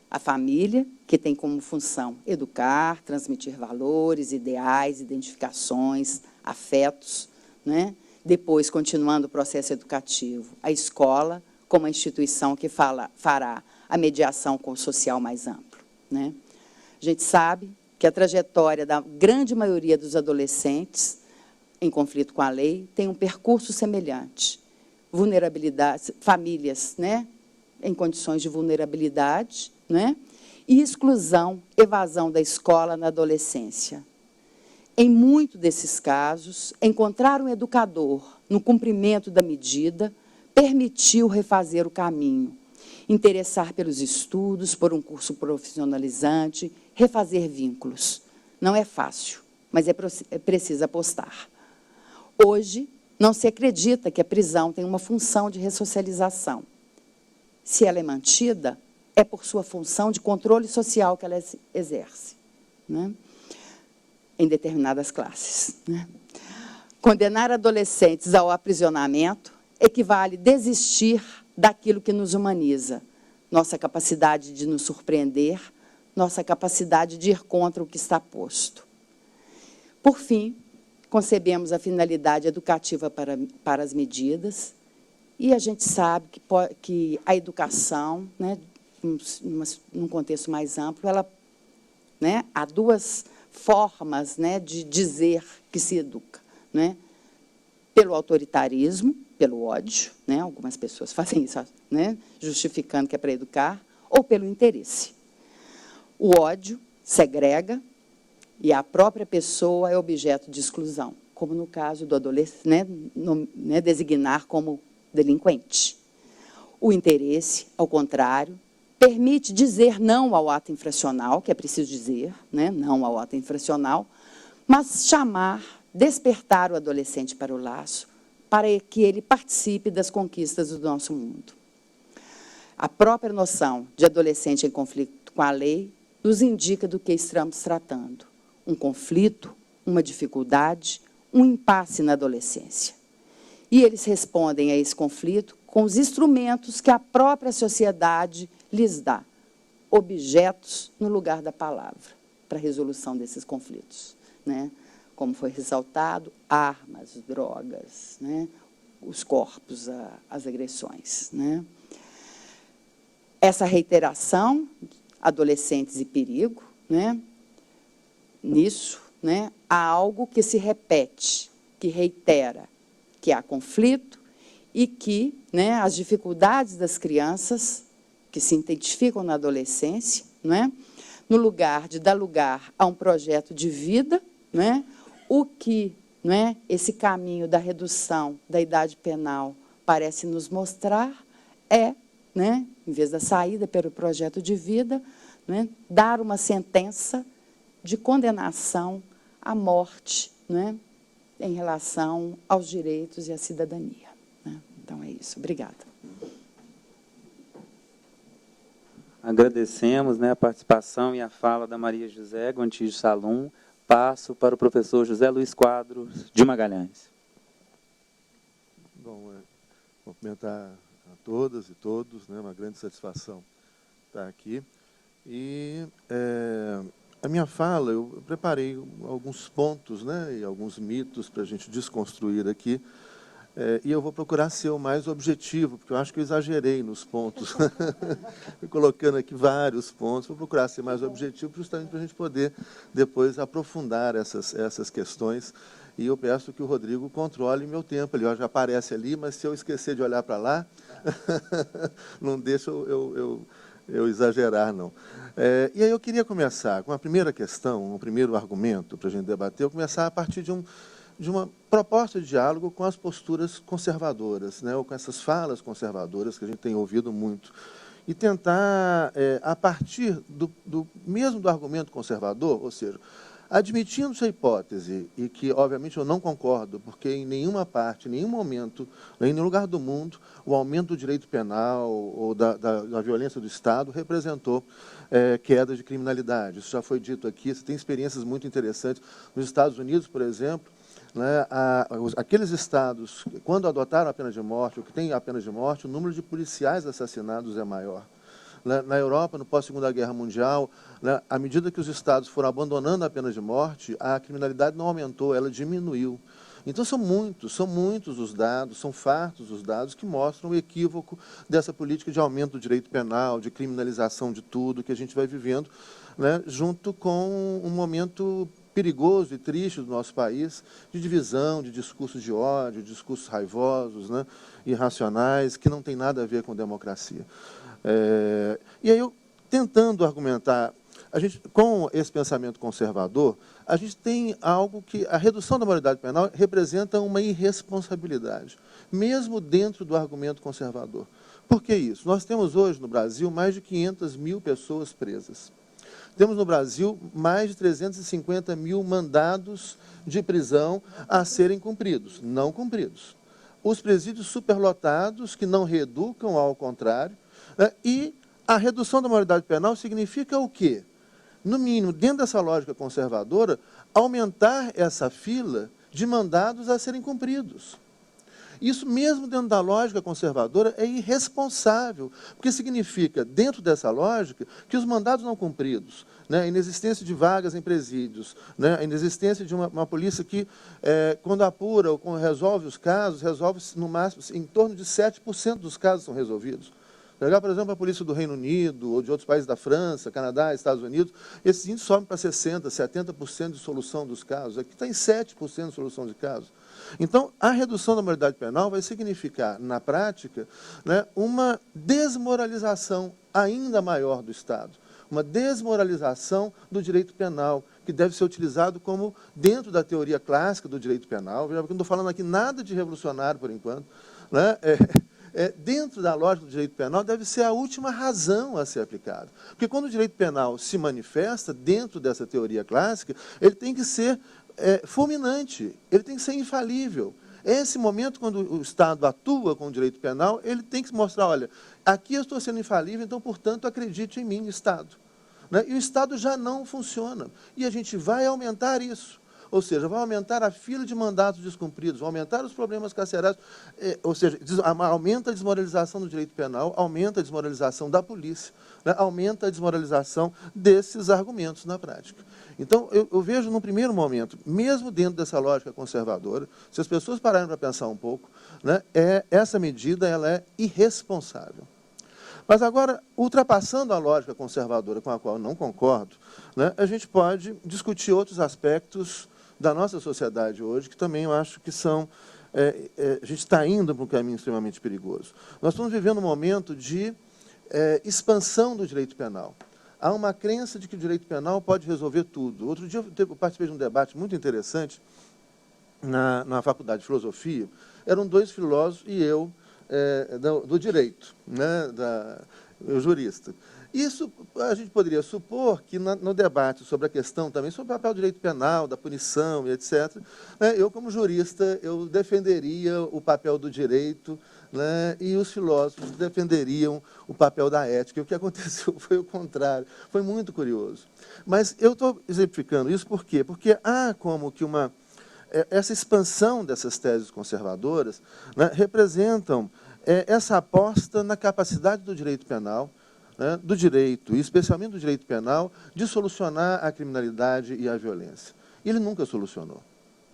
[SPEAKER 4] A família, que tem como função educar, transmitir valores, ideais, identificações, afetos. Né? Depois, continuando o processo educativo, a escola, como a instituição que fará a mediação com o social mais amplo. Né? A gente sabe que a trajetória da grande maioria dos adolescentes em conflito com a lei tem um percurso semelhante. Vulnerabilidade, famílias, né, em condições de vulnerabilidade, né, e exclusão, evasão da escola na adolescência. Em muitos desses casos, encontrar um educador no cumprimento da medida permitiu refazer o caminho, interessar pelos estudos, por um curso profissionalizante, refazer vínculos. Não é fácil, mas é preciso apostar. Hoje, não se acredita que a prisão tem uma função de ressocialização. Se ela é mantida, é por sua função de controle social que ela exerce, né? Em determinadas classes. Né? Condenar adolescentes ao aprisionamento equivale a desistir daquilo que nos humaniza, nossa capacidade de nos surpreender, nossa capacidade de ir contra o que está posto. Por fim, concebemos a finalidade educativa para as medidas, e a gente sabe que a educação, né, num contexto mais amplo, né, há duas formas, né, de dizer que se educa. Né? Pelo autoritarismo, pelo ódio, né, algumas pessoas fazem isso, né, justificando que é para educar, ou pelo interesse. O ódio segrega, e a própria pessoa é objeto de exclusão, como no caso do adolescente, né, designar como delinquente. O interesse, ao contrário, permite dizer não ao ato infracional, que é preciso dizer, né, não ao ato infracional, mas chamar despertar o adolescente para o laço, para que ele participe das conquistas do nosso mundo. A própria noção de adolescente em conflito com a lei nos indica do que estamos tratando. Um conflito, uma dificuldade, um impasse na adolescência. E eles respondem a esse conflito com os instrumentos que a própria sociedade lhes dá, objetos no lugar da palavra, para a resolução desses conflitos, né? Como foi ressaltado, armas, drogas, né? Os corpos, as agressões, né? Essa reiteração, adolescentes e perigo, né? Nisso, né, há algo que se repete, que reitera, que há conflito e que, né, as dificuldades das crianças que se identificam na adolescência, né, no lugar de dar lugar a um projeto de vida, né, o que, né, esse caminho da redução da idade penal parece nos mostrar é, né, em vez da saída pelo projeto de vida, né, dar uma sentença de condenação à morte, né, em relação aos direitos e à cidadania, né? Então, é isso. Obrigada.
[SPEAKER 2] Agradecemos, né, a participação e a fala da Maria José Gontijo Salum. Passo para o professor José Luiz Quadros de Magalhães.
[SPEAKER 5] Bom, cumprimentar a todas e todos, né, uma grande satisfação estar aqui. E a minha fala, eu preparei alguns pontos, né, e alguns mitos para a gente desconstruir aqui, e eu vou procurar ser o mais objetivo, porque eu acho que eu exagerei nos pontos. Fui colocando aqui vários pontos, vou procurar ser mais objetivo, justamente para a gente poder depois aprofundar essas questões. E eu peço que o Rodrigo controle meu tempo. Ele já aparece ali, mas se eu esquecer de olhar para lá, não deixa eu exagerar, não. E aí eu queria começar com a primeira questão, um primeiro argumento para a gente debater, eu começar a partir de uma proposta de diálogo com as posturas conservadoras, né, ou com essas falas conservadoras que a gente tem ouvido muito, e tentar, a partir mesmo do argumento conservador, ou seja, admitindo-se a hipótese, e que, obviamente, eu não concordo, porque em nenhuma parte, em nenhum momento, em nenhum lugar do mundo, o aumento do direito penal ou da violência do Estado representou queda de criminalidade. Isso já foi dito aqui, você tem experiências muito interessantes. Nos Estados Unidos, por exemplo, né, aqueles estados, quando adotaram a pena de morte, ou que têm a pena de morte, o número de policiais assassinados é maior. Na Europa, no pós-Segunda Guerra Mundial, né, à medida que os estados foram abandonando a pena de morte, a criminalidade não aumentou, ela diminuiu. Então, são muitos os dados, são fartos os dados que mostram o equívoco dessa política de aumento do direito penal, de criminalização de tudo que a gente vai vivendo, né, junto com um momento perigoso e triste do nosso país, de divisão, de discursos de ódio, discursos raivosos, né, irracionais, que não tem nada a ver com democracia. E aí, eu, tentando argumentar, com esse pensamento conservador, a gente tem algo que a redução da maioridade penal representa uma irresponsabilidade, mesmo dentro do argumento conservador. Por que isso? Nós temos hoje no Brasil mais de 500 mil pessoas presas. Temos no Brasil mais de 350 mil mandados de prisão a serem cumpridos, não cumpridos. Os presídios superlotados, que não reeducam, ao contrário, e a redução da maioridade penal significa o quê? No mínimo, dentro dessa lógica conservadora, aumentar essa fila de mandados a serem cumpridos. Isso, mesmo dentro da lógica conservadora, é irresponsável, porque significa, dentro dessa lógica, que os mandados não cumpridos, né, a inexistência de vagas em presídios, né, a inexistência de uma polícia que, quando apura ou quando resolve os casos, resolve, no máximo, em torno de 7% dos casos são resolvidos. Pegar, por exemplo, a polícia do Reino Unido, ou de outros países da França, Canadá, Estados Unidos, esses índices sobem para 60%, 70% de solução dos casos. Aqui está em 7% de solução de casos. Então, a redução da maioridade penal vai significar, na prática, né, uma desmoralização ainda maior do Estado, uma desmoralização do direito penal, que deve ser utilizado como dentro da teoria clássica do direito penal. Eu não estou falando aqui nada de revolucionário, por enquanto, né? dentro da lógica do direito penal, deve ser a última razão a ser aplicada. Porque quando o direito penal se manifesta dentro dessa teoria clássica, ele tem que ser fulminante, ele tem que ser infalível. Esse momento, quando o Estado atua com o direito penal, ele tem que mostrar, olha, aqui eu estou sendo infalível, então, portanto, acredite em mim, Estado. Né? E o Estado já não funciona. E a gente vai aumentar isso. Ou seja, vai aumentar a fila de mandatos descumpridos, vai aumentar os problemas carcerários, ou seja, aumenta a desmoralização do direito penal, aumenta a desmoralização da polícia, né? Aumenta a desmoralização desses argumentos na prática. Então, eu vejo, num primeiro momento, mesmo dentro dessa lógica conservadora, se as pessoas pararem para pensar um pouco, né, essa medida ela é irresponsável. Mas agora, ultrapassando a lógica conservadora com a qual eu não concordo, né, a gente pode discutir outros aspectos da nossa sociedade hoje, que também eu acho que são... a gente está indo para um caminho extremamente perigoso. Nós estamos vivendo um momento de expansão do direito penal. Há uma crença de que o direito penal pode resolver tudo. Outro dia eu participei de um debate muito interessante na Faculdade de Filosofia. Eram dois filósofos e eu, do direito, né, eu jurista. Isso a gente poderia supor que no debate sobre a questão também, sobre o papel do direito penal, da punição e etc., né, eu, como jurista, eu defenderia o papel do direito, né, e os filósofos defenderiam o papel da ética. E o que aconteceu foi o contrário. Foi muito curioso. Mas eu estou exemplificando isso por quê? Porque há como que essa expansão dessas teses conservadoras, né, representam essa aposta na capacidade do direito penal, né, do direito, e especialmente do direito penal, de solucionar a criminalidade e a violência. E ele nunca solucionou,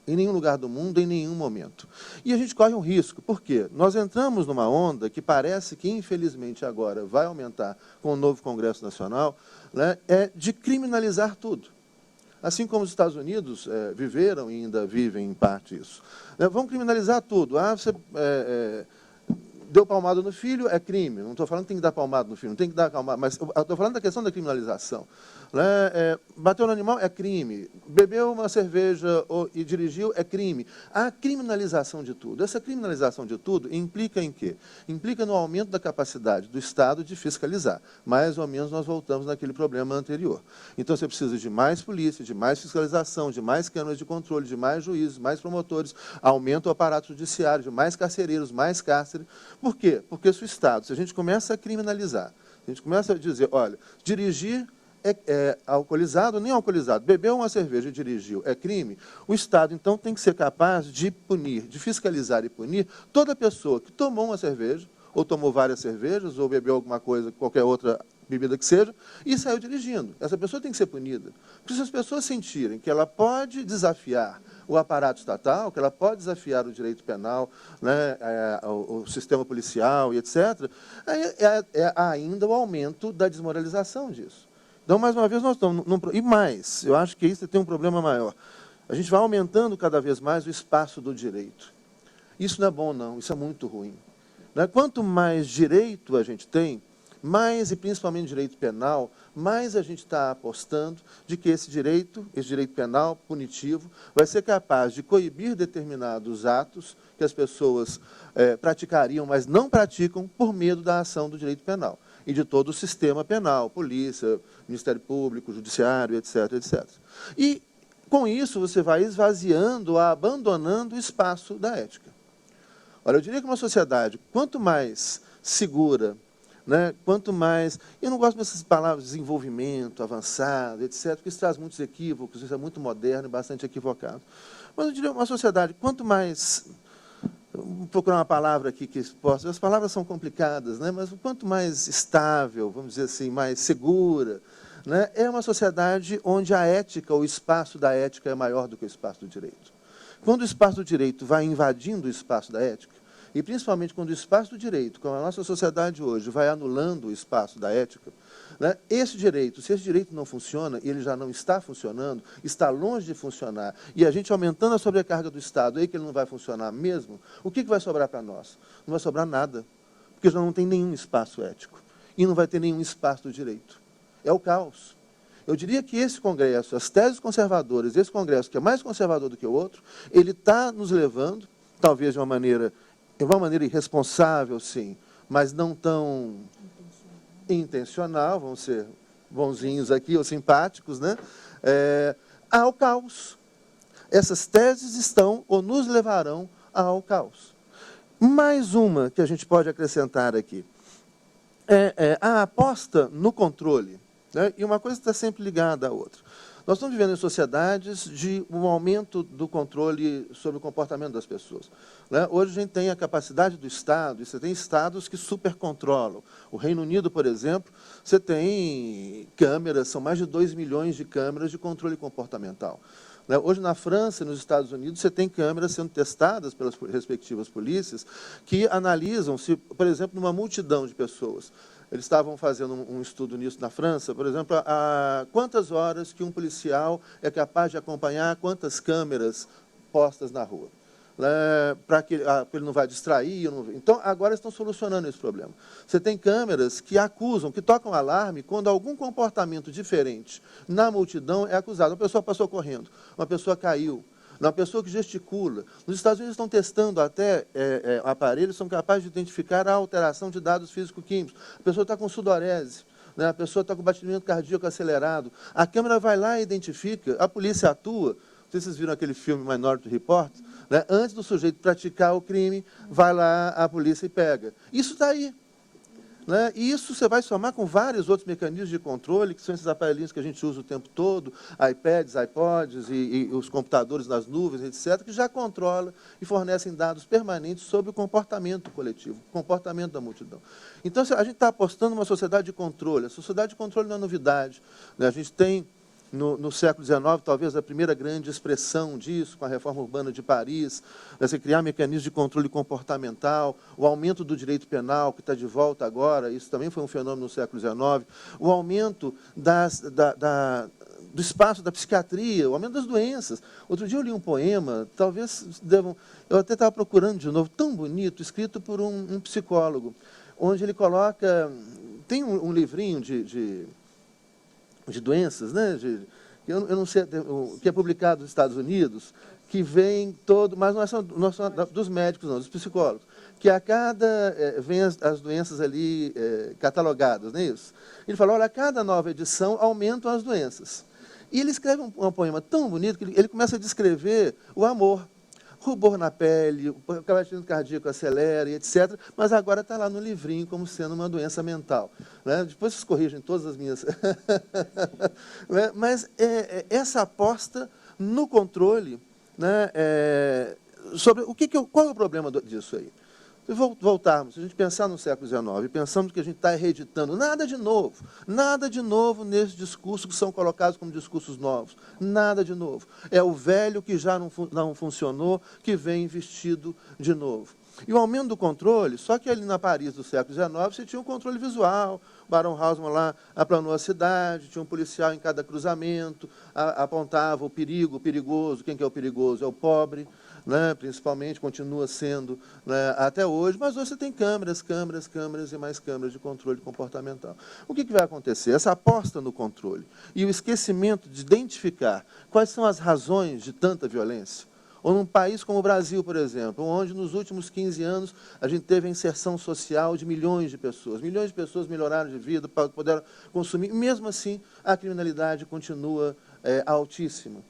[SPEAKER 5] em nenhum lugar do mundo, em nenhum momento. E a gente corre um risco. Por quê? Nós entramos numa onda que parece que, infelizmente, agora vai aumentar com o novo Congresso Nacional, né, de criminalizar tudo. Assim como os Estados Unidos viveram e ainda vivem, em parte, isso. Vão criminalizar tudo. Você... deu palmada no filho, é crime. Não estou falando que tem que dar palmada no filho, não tem que dar palmada, mas estou falando da questão da criminalização. Né? Bateu no animal é crime. Bebeu uma cerveja e dirigiu é crime. Há criminalização de tudo. Essa criminalização de tudo implica em quê? Implica no aumento da capacidade do Estado de fiscalizar. Mais ou menos nós voltamos naquele problema anterior. Então você precisa de mais polícia, de mais fiscalização, de mais câmeras de controle, de mais juízes, mais promotores, aumenta o aparato judiciário, de mais carcereiros, mais cárcere. Por quê? Porque se o Estado, se a gente começa a criminalizar, a gente começa a dizer, olha, dirigir alcoolizado, nem alcoolizado, bebeu uma cerveja e dirigiu é crime, o Estado, então, tem que ser capaz de punir, de fiscalizar e punir toda pessoa que tomou uma cerveja, ou tomou várias cervejas, ou bebeu alguma coisa, qualquer outra bebida que seja, e saiu dirigindo. Essa pessoa tem que ser punida. Porque se as pessoas sentirem que ela pode desafiar o aparato estatal, que ela pode desafiar o direito penal, né, o sistema policial e etc., é ainda o aumento da desmoralização disso. Então, mais uma vez, nós estamos... E mais, eu acho que isso tem um problema maior. A gente vai aumentando cada vez mais o espaço do direito. Isso não é bom, não. Isso é muito ruim. Né? Quanto mais direito a gente tem, mais, e principalmente direito penal, mais a gente está apostando de que esse direito penal punitivo, vai ser capaz de coibir determinados atos que as pessoas praticariam, mas não praticam por medo da ação do direito penal e de todo o sistema penal, polícia, Ministério Público, Judiciário, etc., etc. E, com isso, você vai esvaziando, abandonando o espaço da ética. Olha, eu diria que uma sociedade, quanto mais segura, né, quanto mais... Eu não gosto dessas palavras desenvolvimento, avançado, etc., porque isso traz muitos equívocos, isso é muito moderno e bastante equivocado. Mas eu diria uma sociedade, quanto mais... Vou procurar uma palavra aqui que possa... As palavras são complicadas, né, mas quanto mais estável, vamos dizer assim, mais segura, né, é uma sociedade onde a ética, o espaço da ética é maior do que o espaço do direito. Quando o espaço do direito vai invadindo o espaço da ética, e principalmente quando o espaço do direito, como a nossa sociedade hoje, vai anulando o espaço da ética, né, se esse direito não funciona, e ele já não está funcionando, está longe de funcionar, e a gente aumentando a sobrecarga do Estado, aí que ele não vai funcionar mesmo, o que vai sobrar para nós? Não vai sobrar nada, porque já não tem nenhum espaço ético, e não vai ter nenhum espaço do direito. É o caos. Eu diria que esse Congresso, as teses conservadoras, esse Congresso, que é mais conservador do que o outro, ele está nos levando, talvez de uma maneira de uma maneira irresponsável, sim, mas não tão intencional, vamos ser bonzinhos aqui, ou simpáticos, né? Ao caos. Essas teses estão ou nos levarão ao caos. Mais uma que a gente pode acrescentar aqui. A aposta no controle, né? E uma coisa está sempre ligada à outra. Nós estamos vivendo em sociedades de um aumento do controle sobre o comportamento das pessoas, né? Hoje a gente tem a capacidade do Estado, e você tem estados que supercontrolam. O Reino Unido, por exemplo, você tem câmeras, são mais de 2 milhões de câmeras de controle comportamental. Hoje, na França e nos Estados Unidos, você tem câmeras sendo testadas pelas respectivas polícias que analisam se, por exemplo, numa multidão de pessoas, eles estavam fazendo um estudo nisso na França, por exemplo, quantas horas que um policial é capaz de acompanhar quantas câmeras postas na rua, para que ele não vai distrair. Então, agora estão solucionando esse problema. Você tem câmeras que acusam, que tocam alarme quando algum comportamento diferente na multidão é acusado. Uma pessoa passou correndo, uma pessoa caiu, uma pessoa que gesticula. Nos Estados Unidos estão testando até aparelhos que são capazes de identificar a alteração de dados físico-químicos. A pessoa está com sudorese, né? A pessoa está com batimento cardíaco acelerado. A câmera vai lá e identifica, a polícia atua. Não sei se vocês viram aquele filme Minority Report, né? Antes do sujeito praticar o crime, vai lá a polícia e pega. Isso está aí, né? E isso você vai somar com vários outros mecanismos de controle, que são esses aparelhinhos que a gente usa o tempo todo, iPads, iPods e os computadores nas nuvens, etc., que já controlam e fornecem dados permanentes sobre o comportamento coletivo, o comportamento da multidão. Então, a gente está apostando numa sociedade de controle. A sociedade de controle não é novidade, né? A gente tem, no século XIX, talvez a primeira grande expressão disso, com a reforma urbana de Paris, você criar mecanismos de controle comportamental, o aumento do direito penal, que está de volta agora, isso também foi um fenômeno no século XIX, o aumento do espaço da psiquiatria, o aumento das doenças. Outro dia eu li um poema, talvez devam... Eu até estava procurando de novo, tão bonito, escrito por um psicólogo, onde ele coloca... Tem um livrinho de doenças, né? Eu não sei, que é publicado nos Estados Unidos, que vem todo, mas não é só dos médicos, não, dos psicólogos, que a cada, vem as doenças ali catalogadas, não é isso? Ele fala, olha, a cada nova edição aumentam as doenças. E ele escreve um poema tão bonito que ele começa a descrever o amor. Rubor na pele, o batimento cardíaco acelera, etc. Mas agora está lá no livrinho como sendo uma doença mental, né? Depois vocês corrigem todas as minhas... Mas essa aposta no controle, né, sobre qual é o problema disso aí? Se voltarmos, se a gente pensar no século XIX, pensamos que a gente está reeditando nada de novo nesses discursos que são colocados como discursos novos, nada de novo. É o velho que já não funcionou, que vem investido de novo. E o aumento do controle, só que ali na Paris do século XIX, você tinha um controle visual, o Barão Haussmann lá aplanou a cidade, tinha um policial em cada cruzamento, apontava o perigoso, quem que é o perigoso? É o pobre, né? Principalmente, continua sendo, né, até hoje, mas hoje você tem câmeras e mais câmeras de controle comportamental. O que vai acontecer? Essa aposta no controle e o esquecimento de identificar quais são as razões de tanta violência. Ou num país como o Brasil, por exemplo, onde nos últimos 15 anos a gente teve a inserção social de milhões de pessoas melhoraram de vida, puderam consumir, mesmo assim a criminalidade continua altíssima.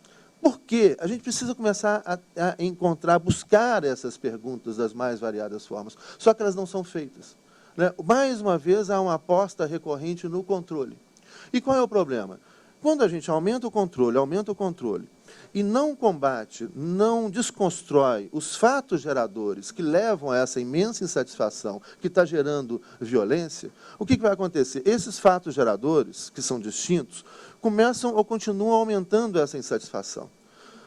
[SPEAKER 5] Por quê? A gente precisa começar a buscar essas perguntas das mais variadas formas, só que elas não são feitas, né? Mais uma vez, há uma aposta recorrente no controle. E qual é o problema? Quando a gente aumenta o controle, e não combate, não desconstrói os fatos geradores que levam a essa imensa insatisfação que está gerando violência, o que vai acontecer? Esses fatos geradores, que são distintos, começam ou continuam aumentando essa insatisfação.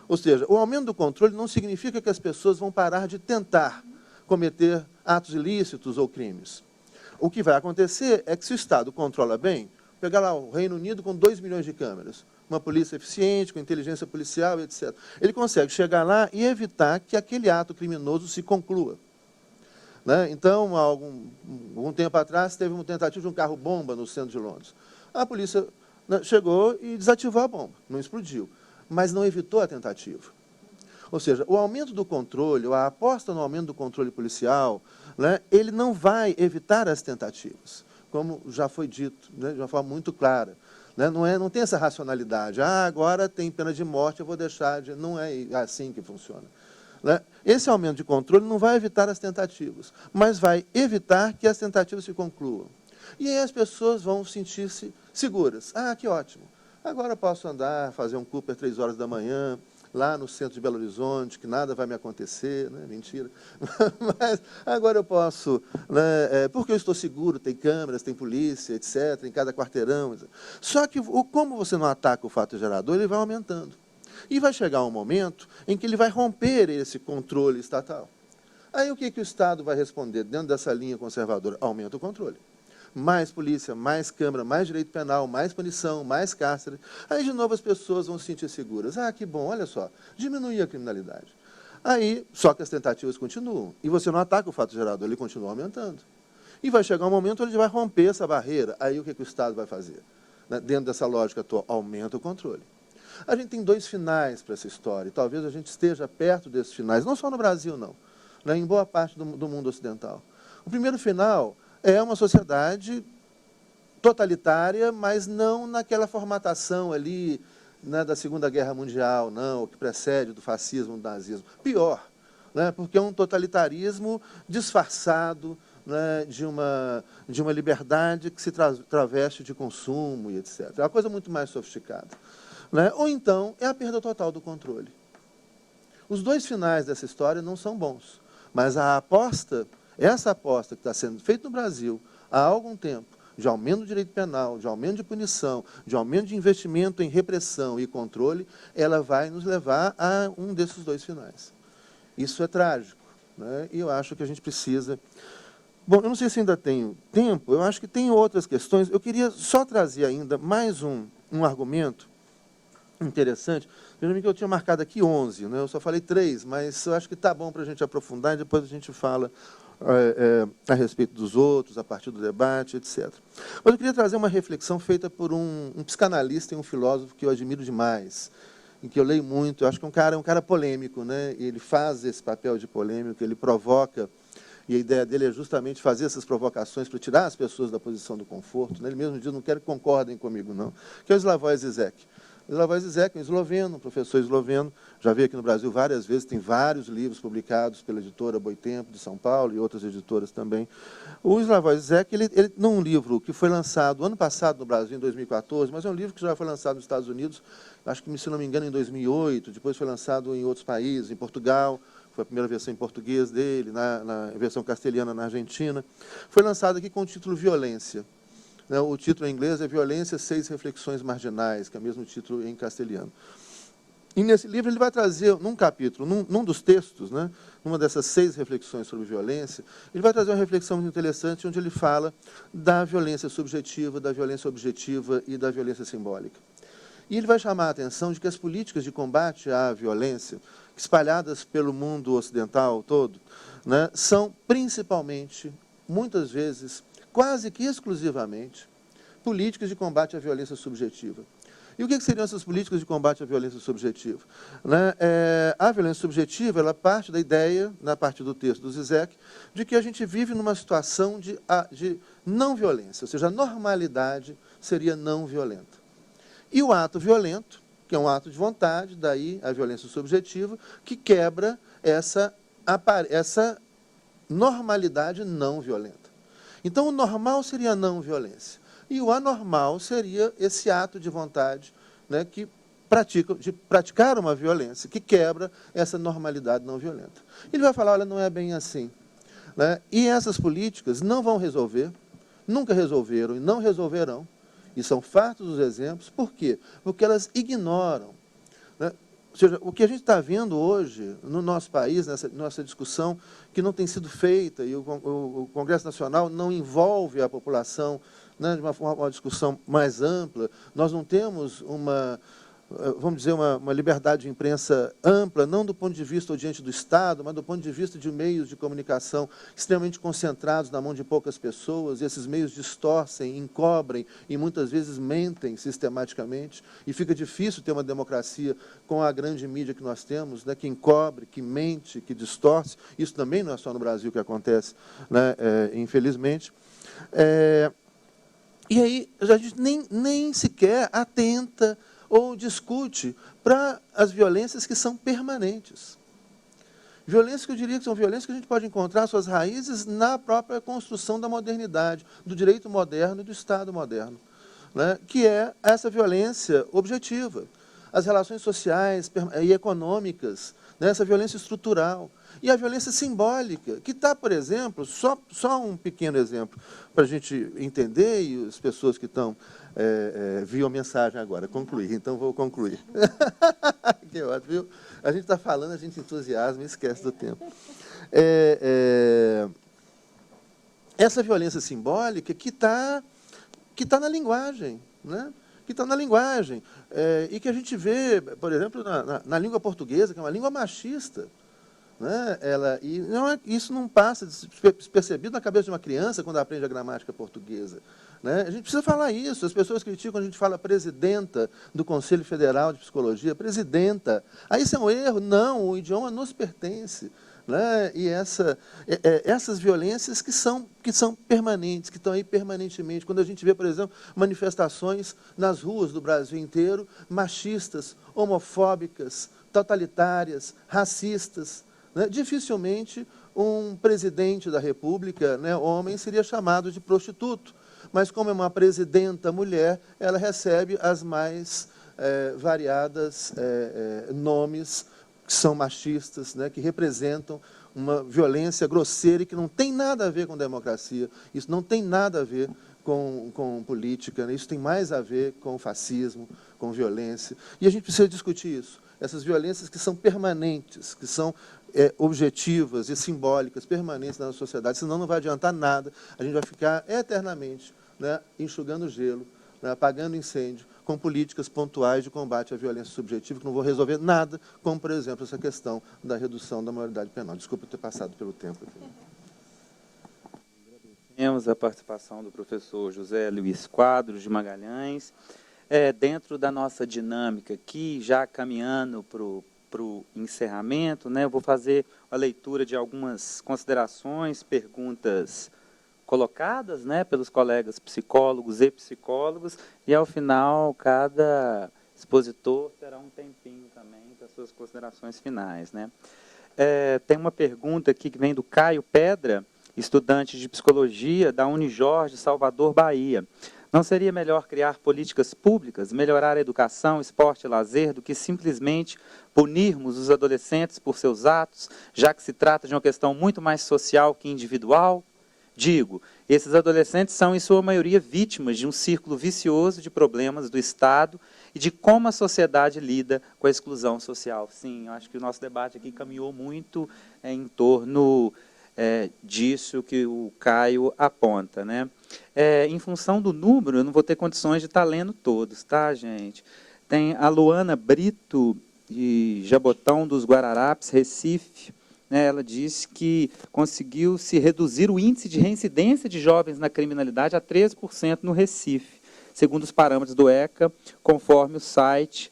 [SPEAKER 5] Ou seja, o aumento do controle não significa que as pessoas vão parar de tentar cometer atos ilícitos ou crimes. O que vai acontecer é que, se o Estado controla bem, pegar lá o Reino Unido com 2 milhões de câmeras, uma polícia eficiente, com inteligência policial, etc. Ele consegue chegar lá e evitar que aquele ato criminoso se conclua, né? Então, há algum tempo atrás, teve uma tentativa de um carro-bomba no centro de Londres. A polícia, né, chegou e desativou a bomba, não explodiu, mas não evitou a tentativa. Ou seja, o aumento do controle, ou a aposta no aumento do controle policial, né, ele não vai evitar as tentativas, como já foi dito, né, de uma forma muito clara. Né, não tem essa racionalidade. Ah, agora tem pena de morte, eu vou deixar de... Não é assim que funciona. Né? Esse aumento de controle não vai evitar as tentativas, mas vai evitar que as tentativas se concluam. E aí as pessoas vão sentir-se seguras. Ah, que ótimo. Agora eu posso andar, fazer um Cooper 3 horas da manhã, lá no centro de Belo Horizonte, que nada vai me acontecer, né? Mentira. Mas agora eu posso, né, porque eu estou seguro, tem câmeras, tem polícia, etc., em cada quarteirão. Etc. Só que, como você não ataca o fato gerador, ele vai aumentando. E vai chegar um momento em que ele vai romper esse controle estatal. Aí o que o Estado vai responder dentro dessa linha conservadora? Aumenta o controle. Mais polícia, mais câmara, mais direito penal, mais punição, mais cárcere. Aí, de novo, as pessoas vão se sentir seguras. Ah, que bom, olha só, diminuir a criminalidade. Aí, só que as tentativas continuam. E você não ataca o fato gerador, ele continua aumentando. E vai chegar um momento onde ele vai romper essa barreira. Aí, o que o Estado vai fazer? Dentro dessa lógica atual, aumenta o controle. A gente tem 2 finais para essa história, e talvez a gente esteja perto desses finais, não só no Brasil, não, né, em boa parte do mundo ocidental. O primeiro final é uma sociedade totalitária, mas não naquela formatação ali, né, da Segunda Guerra Mundial, não, o que precede do fascismo, do nazismo. Pior, né, porque é um totalitarismo disfarçado, né, de uma liberdade que se traveste de consumo e etc. É uma coisa muito mais sofisticada. Né? Ou então é a perda total do controle. Os 2 finais dessa história não são bons, mas a aposta, essa aposta que está sendo feita no Brasil há algum tempo, de aumento do direito penal, de aumento de punição, de aumento de investimento em repressão e controle, ela vai nos levar a um desses 2 finais. Isso é trágico, né? E eu acho que a gente precisa... Bom, eu não sei se ainda tenho tempo, eu acho que tem outras questões. Eu queria só trazer ainda mais um argumento interessante. Veja que eu tinha marcado aqui 11, né? Eu só falei 3, mas eu acho que está bom para a gente aprofundar e depois a gente fala a respeito dos outros, a partir do debate, etc. Mas eu queria trazer uma reflexão feita por um psicanalista e um filósofo que eu admiro demais, em que eu leio muito. Eu acho que é um cara polêmico, né? Ele faz esse papel de polêmico, ele provoca, e a ideia dele é justamente fazer essas provocações para tirar as pessoas da posição do conforto. Né? Ele mesmo diz, não quero que concordem comigo, não, que é o Slavoj Žižek. Slavoj Žižek, um esloveno, um professor esloveno, já veio aqui no Brasil várias vezes, tem vários livros publicados pela editora Boitempo, de São Paulo, e outras editoras também. O Slavoj Žižek, ele num livro que foi lançado ano passado no Brasil, em 2014, mas é um livro que já foi lançado nos Estados Unidos, acho que, se não me engano, em 2008, depois foi lançado em outros países, em Portugal, foi a primeira versão em português dele, na versão castelhana na Argentina. Foi lançado aqui com o título Violência. O título em inglês é Violência, 6 Reflexões Marginais, que é o mesmo título em castelhano. E nesse livro ele vai trazer, num capítulo, num dos textos, né, numa dessas 6 reflexões sobre violência, ele vai trazer uma reflexão muito interessante, onde ele fala da violência subjetiva, da violência objetiva e da violência simbólica. E ele vai chamar a atenção de que as políticas de combate à violência, espalhadas pelo mundo ocidental todo, né, são principalmente, muitas vezes, quase que exclusivamente, políticas de combate à violência subjetiva. E o que seriam essas políticas de combate à violência subjetiva? Né? A violência subjetiva, ela parte da ideia, na parte do texto do Žižek, de que a gente vive numa situação de não violência, ou seja, a normalidade seria não violenta. E o ato violento, que é um ato de vontade, daí a violência subjetiva, que quebra essa normalidade não violenta. Então, o normal seria a não violência. E o anormal seria esse ato de vontade, né, de praticar uma violência, que quebra essa normalidade não violenta. Ele vai falar, olha, não é bem assim. Né? E essas políticas não vão resolver, nunca resolveram e não resolverão, e são fartos os exemplos. Por quê? Porque elas ignoram. Né? Ou seja, o que a gente está vendo hoje no nosso país, nessa nossa discussão, que não tem sido feita, e o Congresso Nacional não envolve a população, né, de uma discussão mais ampla, nós não temos vamos dizer, uma liberdade de imprensa ampla, não do ponto de vista diante do Estado, mas do ponto de vista de meios de comunicação extremamente concentrados na mão de poucas pessoas, e esses meios distorcem, encobrem e muitas vezes mentem sistematicamente, e fica difícil ter uma democracia com a grande mídia que nós temos, né, que encobre, que mente, que distorce. Isso também não é só no Brasil que acontece, né, infelizmente. E aí a gente nem sequer atenta ou discute para as violências que são permanentes. Violências que eu diria que são violências que a gente pode encontrar suas raízes na própria construção da modernidade, do direito moderno e do Estado moderno, né, que é essa violência objetiva. As relações sociais e econômicas, né, essa violência estrutural. E a violência simbólica, que está, por exemplo, só um pequeno exemplo, para a gente entender, e as pessoas que estão viu a mensagem agora, concluir, então vou concluir. Que ótimo, viu? A gente está falando, a gente entusiasma e esquece do tempo. Essa violência simbólica que tá na linguagem, né? Que está na linguagem, e que a gente vê, por exemplo, na língua portuguesa, que é uma língua machista, né? Isso não passa despercebido na cabeça de uma criança quando aprende a gramática portuguesa, né? A gente precisa falar isso. As pessoas criticam quando a gente fala presidenta do Conselho Federal de Psicologia, presidenta. Aí isso é um erro? Não, o idioma nos pertence, né? E essas violências que são permanentes, que estão aí permanentemente. Quando a gente vê, por exemplo, manifestações nas ruas do Brasil inteiro, machistas, homofóbicas, totalitárias, racistas, né? Dificilmente um presidente da República, né, homem, seria chamado de prostituto. Mas, como é uma presidenta mulher, ela recebe as mais variadas nomes que são machistas, né, que representam uma violência grosseira e que não tem nada a ver com democracia, isso não tem nada a ver com política, né? Isso tem mais a ver com fascismo, com violência. E a gente precisa discutir isso. Essas violências que são permanentes, que são objetivas e simbólicas, permanentes na sociedade, senão não vai adiantar nada, a gente vai ficar eternamente, né, enxugando gelo, né, apagando incêndio, com políticas pontuais de combate à violência subjetiva, que não vão resolver nada, como, por exemplo, essa questão da redução da maioridade penal. Desculpa ter passado pelo tempo aqui.
[SPEAKER 2] Temos a participação do professor José Luiz Quadros de Magalhães. Dentro da nossa dinâmica aqui, já caminhando para o encerramento, né, eu vou fazer a leitura de algumas considerações, perguntas colocadas, né, pelos colegas psicólogos e psicólogos, e, ao final, cada expositor terá um tempinho também para suas considerações finais, né. Tem uma pergunta aqui que vem do Caio Pedra, estudante de psicologia da Unijorge, Salvador, Bahia. Não seria melhor criar políticas públicas, melhorar a educação, esporte e lazer, do que simplesmente punirmos os adolescentes por seus atos, já que se trata de uma questão muito mais social que individual? Digo, esses adolescentes são, em sua maioria, vítimas de um círculo vicioso de problemas do Estado e de como a sociedade lida com a exclusão social. Sim, eu acho que o nosso debate aqui caminhou muito em torno disso que o Caio aponta, né? Em função do número, eu não vou ter condições de estar lendo todos, tá, gente? Tem a Luana Brito, de Jabotão dos Guararapes, Recife, né? Ela disse que conseguiu se reduzir o índice de reincidência de jovens na criminalidade a 13% no Recife, segundo os parâmetros do ECA, conforme o site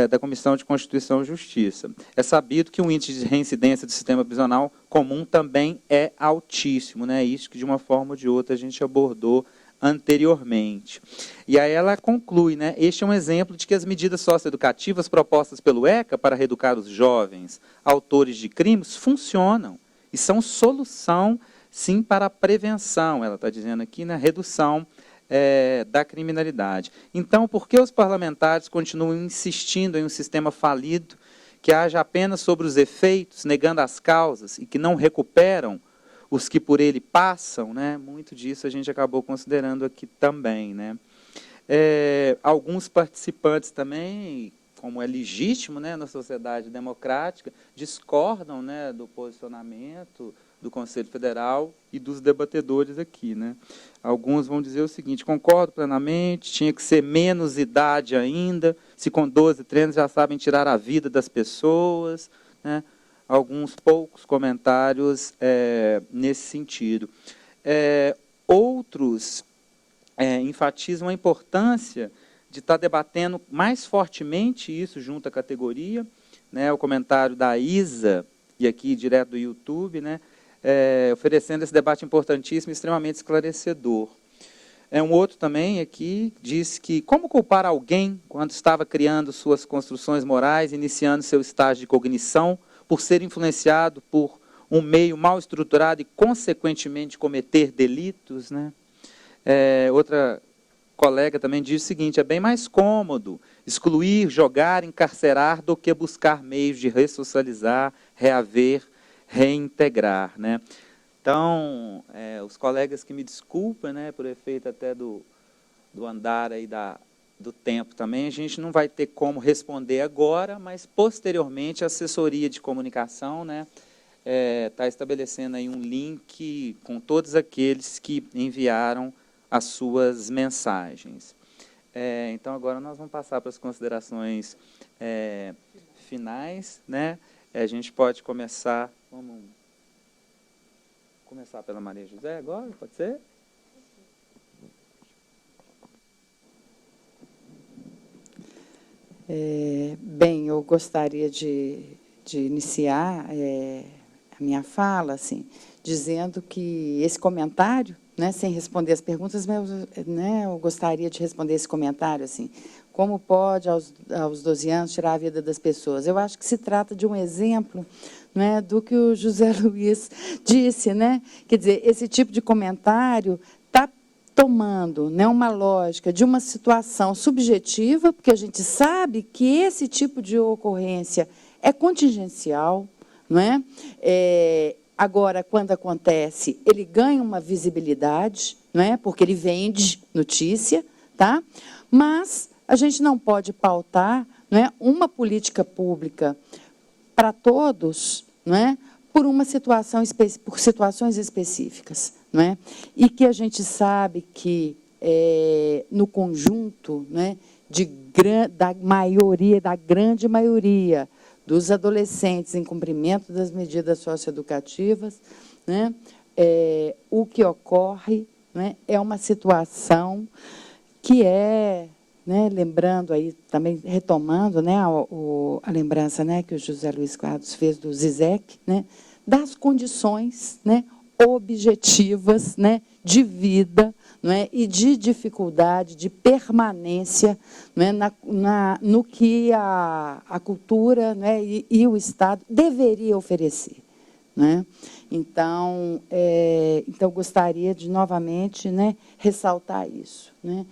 [SPEAKER 2] da Comissão de Constituição e Justiça. É sabido que o índice de reincidência do sistema prisional comum também é altíssimo, né? Isso que, de uma forma ou de outra, a gente abordou anteriormente. E aí ela conclui, né? Este é um exemplo de que as medidas socioeducativas propostas pelo ECA para reeducar os jovens autores de crimes funcionam e são solução, sim, para a prevenção, ela está dizendo aqui, na redução da criminalidade. Então, por que os parlamentares continuam insistindo em um sistema falido, que age apenas sobre os efeitos, negando as causas, e que não recuperam os que por ele passam, né? Muito disso a gente acabou considerando aqui também, né? Alguns participantes também, como é legítimo, né, na sociedade democrática, discordam, né, do posicionamento do Conselho Federal e dos debatedores aqui, né? Alguns vão dizer o seguinte: concordo plenamente, tinha que ser menos idade ainda, se com 12, 13 já sabem tirar a vida das pessoas, né? Alguns poucos comentários nesse sentido. Outros enfatizam a importância de estar debatendo mais fortemente isso junto à categoria, né? O comentário da Isa, e aqui direto do YouTube, né? Oferecendo esse debate importantíssimo e extremamente esclarecedor. Um outro também aqui diz que como culpar alguém quando estava criando suas construções morais, iniciando seu estágio de cognição, por ser influenciado por um meio mal estruturado e, consequentemente, cometer delitos, né? Outra colega também diz o seguinte: é bem mais cômodo excluir, jogar, encarcerar, do que buscar meios de ressocializar, reaver, reintegrar, né? Então, os colegas que me desculpem, né, por efeito até do andar aí do tempo também, a gente não vai ter como responder agora, mas posteriormente a assessoria de comunicação, né, está estabelecendo aí um link com todos aqueles que enviaram as suas mensagens. Então, agora nós vamos passar para as considerações finais, né? A gente pode começar, vamos começar pela Maria José agora, pode ser?
[SPEAKER 4] Bem, eu gostaria de iniciar a minha fala, assim, dizendo que esse comentário, né, sem responder as perguntas, mas, né, eu gostaria de responder esse comentário, assim, como pode, aos 12 anos, tirar a vida das pessoas? Eu acho que se trata de um exemplo, né, do que o José Luiz disse, né? Quer dizer, esse tipo de comentário está tomando, né, uma lógica de uma situação subjetiva, porque a gente sabe que esse tipo de ocorrência é contingencial, não é? Agora, quando acontece, ele ganha uma visibilidade, não é? Porque ele vende notícia, tá? Mas a gente não pode pautar, não é, uma política pública para todos, não é, por uma situação por situações específicas, não é? E que a gente sabe que no conjunto, não é, da grande maioria dos adolescentes em cumprimento das medidas socioeducativas, né, o que ocorre, né, é uma situação que né, lembrando aí, também retomando, né, a lembrança, né, que o José Luiz Quadros fez do Zizek, né, das condições, né, objetivas, né, de vida, não é, e de dificuldade, de permanência, não é, no que a cultura, né, e o Estado deveria oferecer. Né? Então, gostaria de, novamente, né, ressaltar isso. Né?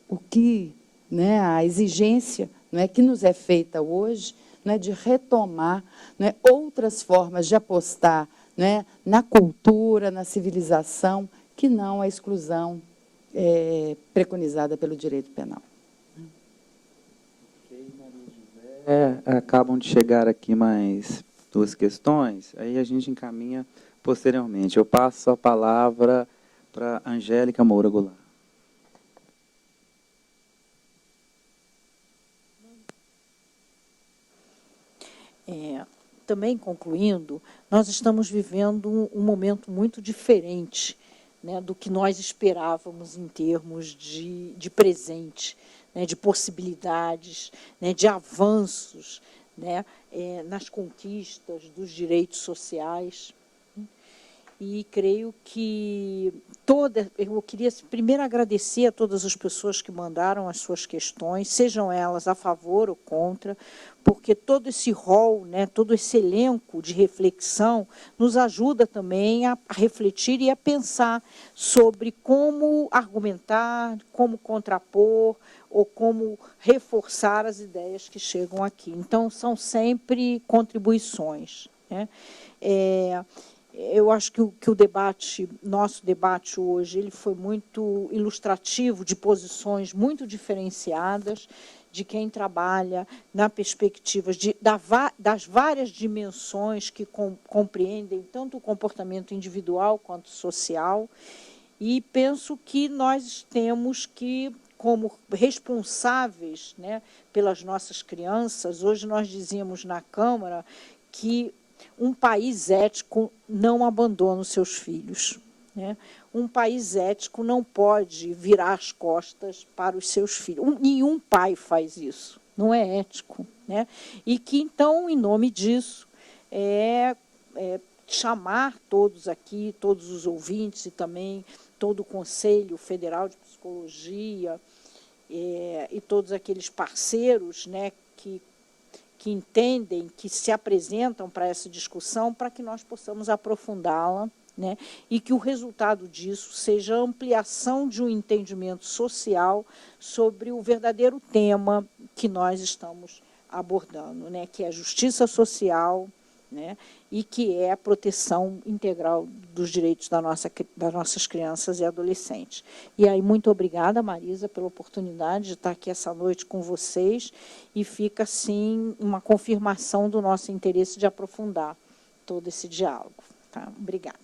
[SPEAKER 4] O que, né, a exigência, né, que nos é feita hoje, né, de retomar, né, outras formas de apostar, né, na cultura, na civilização, que não a exclusão preconizada pelo direito penal.
[SPEAKER 2] Acabam de chegar aqui mais 2 questões, aí a gente encaminha posteriormente. Eu passo a palavra para Angélica Moura Goulart.
[SPEAKER 3] Também concluindo, nós estamos vivendo um momento muito diferente, né, do que nós esperávamos em termos de presente, né, de possibilidades, né, de avanços, né, nas conquistas dos direitos sociais. E creio que eu queria primeiro agradecer a todas as pessoas que mandaram as suas questões, sejam elas a favor ou contra, porque todo esse rol, né, todo esse elenco de reflexão nos ajuda também a refletir e a pensar sobre como argumentar, como contrapor ou como reforçar as ideias que chegam aqui. Então, são sempre contribuições, né? eu acho que o debate, nosso debate hoje, ele foi muito ilustrativo de posições muito diferenciadas de quem trabalha na perspectiva das várias dimensões que compreendem tanto o comportamento individual quanto social. E penso que nós temos que, como responsáveis, né, pelas nossas crianças, hoje nós dizíamos na Câmara que um país ético não abandona os seus filhos, né? Um país ético não pode virar as costas para os seus filhos. Nenhum pai faz isso, não é ético, né? E que, então, em nome disso, chamar todos aqui, todos os ouvintes e também todo o Conselho Federal de Psicologia e todos aqueles parceiros, né, que entendem, que se apresentam para essa discussão, para que nós possamos aprofundá-la, né, e que o resultado disso seja a ampliação de um entendimento social sobre o verdadeiro tema que nós estamos abordando, né, que é a justiça social, né, e que é a proteção integral dos direitos das nossas crianças e adolescentes. E aí, muito obrigada, Marisa, pela oportunidade de estar aqui essa noite com vocês, e fica, assim, uma confirmação do nosso interesse de aprofundar todo esse diálogo. Tá? Obrigada.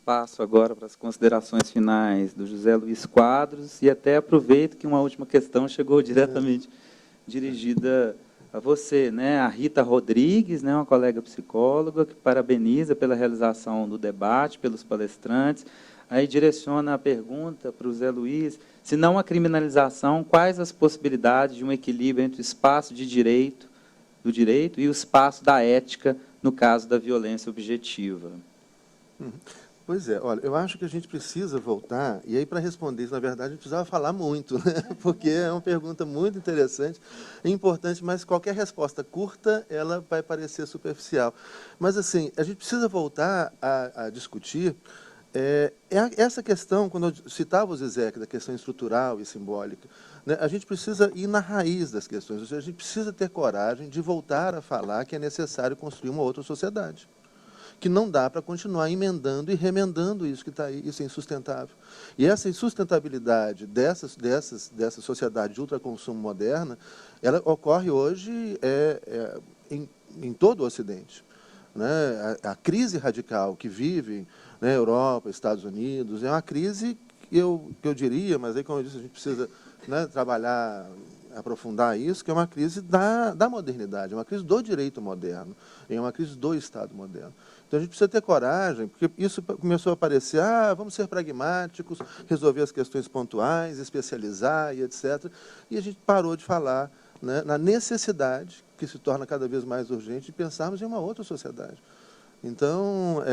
[SPEAKER 2] Passo agora para as considerações finais do José Luiz Quadros, e até aproveito que uma última questão chegou diretamente dirigida a você, né? A Rita Rodrigues, né, uma colega psicóloga, que parabeniza pela realização do debate, pelos palestrantes. Aí direciona a pergunta para o Zé Luiz: se não a criminalização, quais as possibilidades de um equilíbrio entre o espaço do direito e o espaço da ética, no caso da violência objetiva?
[SPEAKER 5] Pois é, olha, eu acho que a gente precisa voltar, e aí para responder isso, na verdade, a gente precisava falar muito, né? Porque é uma pergunta muito interessante e importante, mas qualquer resposta curta, ela vai parecer superficial. Mas, assim, a gente precisa voltar a discutir essa questão, quando eu citava o Zizek, da questão estrutural e simbólica, né? A gente precisa ir na raiz das questões, ou seja, a gente precisa ter coragem de voltar a falar que é necessário construir uma outra sociedade, que não dá para continuar emendando e remendando isso que está aí, isso é insustentável. E essa insustentabilidade dessa sociedade de ultraconsumo moderna, ela ocorre hoje em todo o Ocidente, né? A crise radical que vive, né, Europa, Estados Unidos, é uma crise que eu diria, mas aí, como eu disse, a gente precisa, né, trabalhar, aprofundar isso, que é uma crise da modernidade, é uma crise do direito moderno, é uma crise do Estado moderno. Então, a gente precisa ter coragem, porque isso começou a aparecer, vamos ser pragmáticos, resolver as questões pontuais, especializar e etc. E a gente parou de falar, né, na necessidade, que se torna cada vez mais urgente, de pensarmos em uma outra sociedade. Então,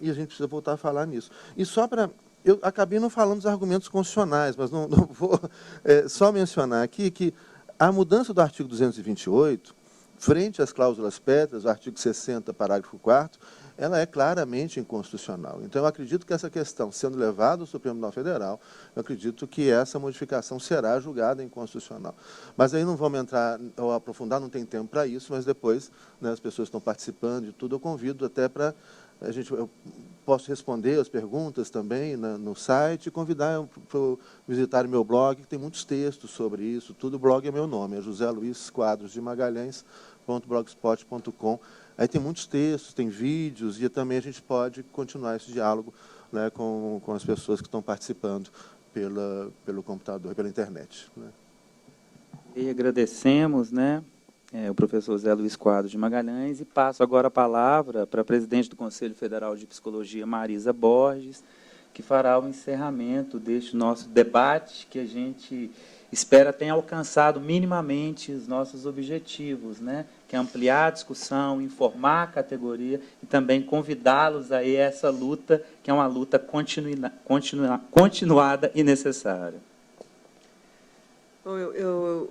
[SPEAKER 5] e a gente precisa voltar a falar nisso. E só para... Eu acabei não falando dos argumentos constitucionais, mas não vou só mencionar aqui que a mudança do artigo 228, frente às cláusulas pétreas, o artigo 60, parágrafo 4º, ela é claramente inconstitucional. Então, eu acredito que essa questão, sendo levada ao Supremo Tribunal Federal, eu acredito que essa modificação será julgada inconstitucional. Mas aí não vamos entrar ou aprofundar, não tem tempo para isso, mas depois, né, as pessoas estão participando de tudo, eu convido até para... eu posso responder as perguntas também no site e convidar para visitar o meu blog, que tem muitos textos sobre isso. Tudo, o blog é meu nome, é José Luiz Quadros de Magalhães.blogspot.com. Aí tem muitos textos, tem vídeos, e também a gente pode continuar esse diálogo, né, com as pessoas que estão participando pelo computador, pela internet, né.
[SPEAKER 2] E agradecemos, né, o professor Zé Luiz Quadros de Magalhães, e passo agora a palavra para a presidente do Conselho Federal de Psicologia, Marisa Borges, que fará o encerramento deste nosso debate, que a gente espera tenha alcançado minimamente os nossos objetivos, né, que é ampliar a discussão, informar a categoria e também convidá-los a essa luta, que é uma luta continuada e necessária.
[SPEAKER 1] Bom, eu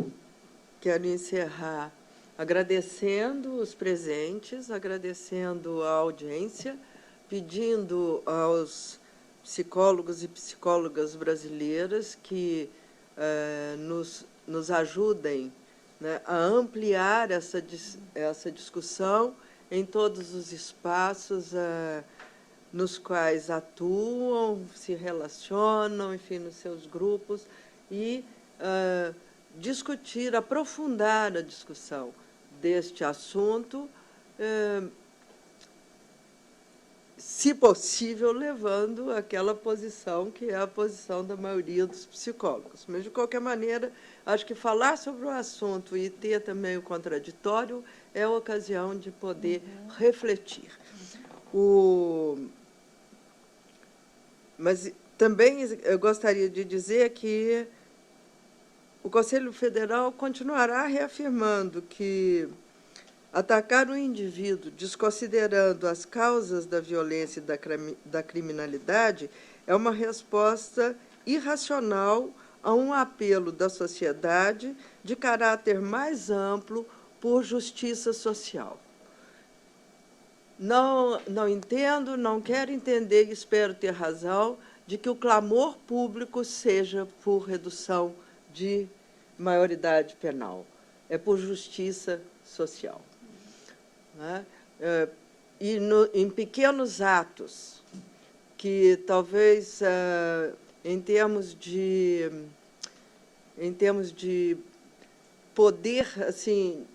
[SPEAKER 1] quero encerrar agradecendo os presentes, agradecendo a audiência, pedindo aos psicólogos e psicólogas brasileiras que nos ajudem, né, a ampliar essa discussão em todos os espaços nos quais atuam, se relacionam, enfim, nos seus grupos, e discutir, aprofundar a discussão deste assunto, se possível, levando aquela posição que é a posição da maioria dos psicólogos. Mas, de qualquer maneira, acho que falar sobre o assunto e ter também o contraditório é a ocasião de poder refletir. Mas também eu gostaria de dizer que o Conselho Federal continuará reafirmando que atacar o indivíduo, desconsiderando as causas da violência e da criminalidade, é uma resposta irracional a um apelo da sociedade de caráter mais amplo por justiça social. Não entendo, não quero entender e espero ter razão de que o clamor público seja por redução de maioridade penal. É por justiça social. Né? E em pequenos atos, que talvez, em termos de poder assim,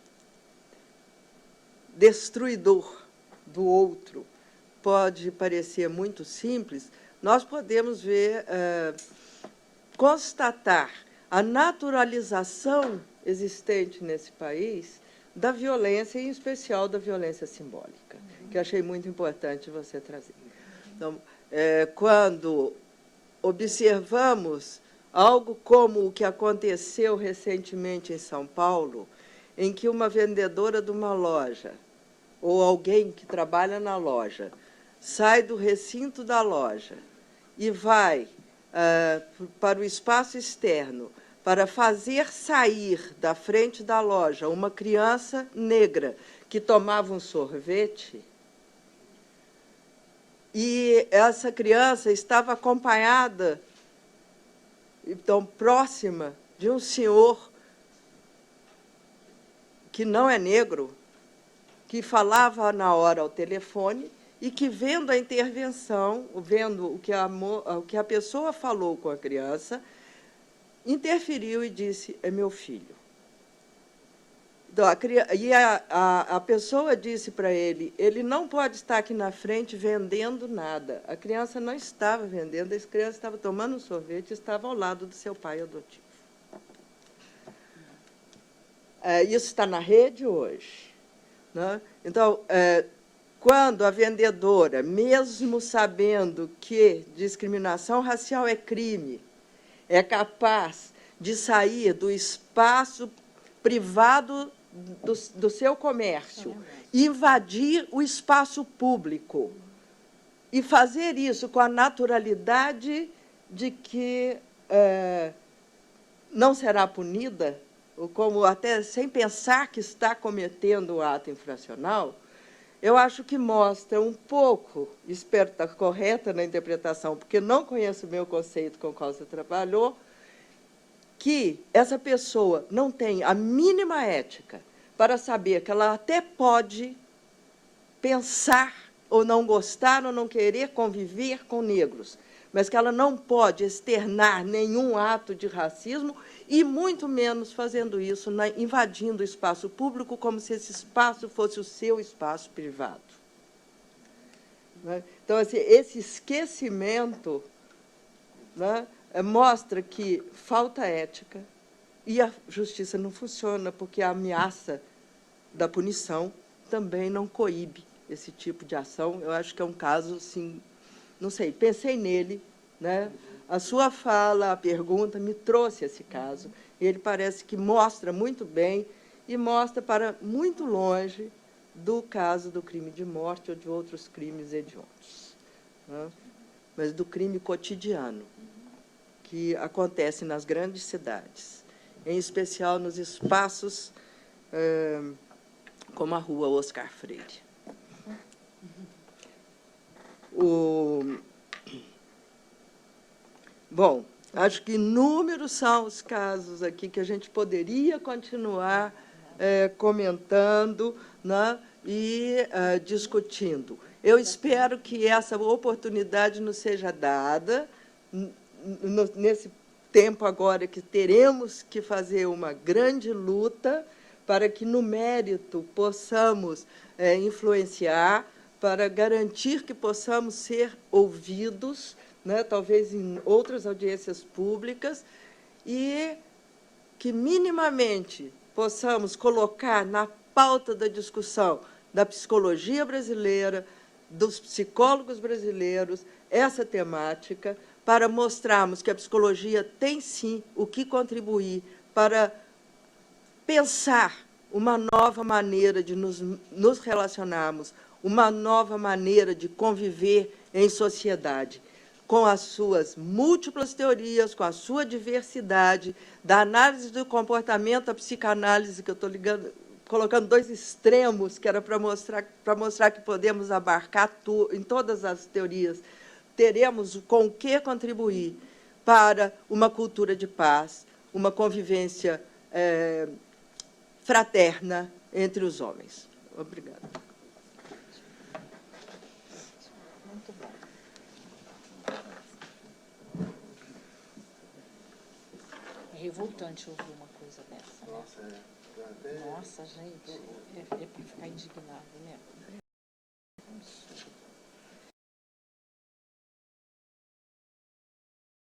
[SPEAKER 1] destruidor do outro, pode parecer muito simples, nós podemos ver, constatar a naturalização existente nesse país da violência, em especial da violência simbólica, que eu achei muito importante você trazer. Então, quando observamos algo como o que aconteceu recentemente em São Paulo, em que uma vendedora de uma loja, ou alguém que trabalha na loja, sai do recinto da loja e vai para o espaço externo para fazer sair da frente da loja uma criança negra que tomava um sorvete, e essa criança estava acompanhada, então, próxima de um senhor que não é negro, que falava na hora ao telefone e que, vendo a intervenção, vendo o que a pessoa falou com a criança, interferiu e disse: é meu filho. Então, a pessoa disse para ele não pode estar aqui na frente vendendo nada. A criança não estava vendendo, a criança estava tomando um sorvete e estava ao lado do seu pai adotivo. Isso está na rede hoje. Né? Então, quando a vendedora, mesmo sabendo que discriminação racial é crime, é capaz de sair do espaço privado do seu comércio, invadir o espaço público e fazer isso com a naturalidade de que não será punida, ou como até sem pensar que está cometendo o ato infracional, eu acho que mostra um pouco, espero estar correta na interpretação, porque não conheço o meu conceito com o qual você trabalhou, que essa pessoa não tem a mínima ética para saber que ela até pode pensar ou não gostar ou não querer conviver com negros, mas que ela não pode externar nenhum ato de racismo e, muito menos, fazendo isso, invadindo o espaço público como se esse espaço fosse o seu espaço privado. Então, assim, esse esquecimento, né, mostra que falta ética e a justiça não funciona, porque a ameaça da punição também não coíbe esse tipo de ação. Eu acho que é um caso, assim, não sei, pensei nele, né? A sua fala, a pergunta, me trouxe esse caso. E ele parece que mostra muito bem e mostra para muito longe do caso do crime de morte ou de outros crimes hediondos, né? Mas do crime cotidiano, que acontece nas grandes cidades, em especial nos espaços como a Rua Oscar Freire. Bom, acho que inúmeros são os casos aqui que a gente poderia continuar comentando, né, e discutindo. Eu espero que essa oportunidade nos seja dada nesse tempo agora que teremos que fazer uma grande luta para que, no mérito, possamos influenciar, para garantir que possamos ser ouvidos, né, talvez em outras audiências públicas, e que, minimamente, possamos colocar na pauta da discussão da psicologia brasileira, dos psicólogos brasileiros, essa temática, para mostrarmos que a psicologia tem, sim, o que contribuir para pensar uma nova maneira de nos relacionarmos, uma nova maneira de conviver em sociedade, com as suas múltiplas teorias, com a sua diversidade, da análise do comportamento à psicanálise, que eu estou colocando dois extremos, que era para mostrar que podemos abarcar em todas as teorias. Teremos com o que contribuir para uma cultura de paz, uma convivência fraterna entre os homens. Obrigada.
[SPEAKER 3] Muito bom. É revoltante ouvir uma coisa dessa, né? Nossa, gente, é para ficar indignado, né?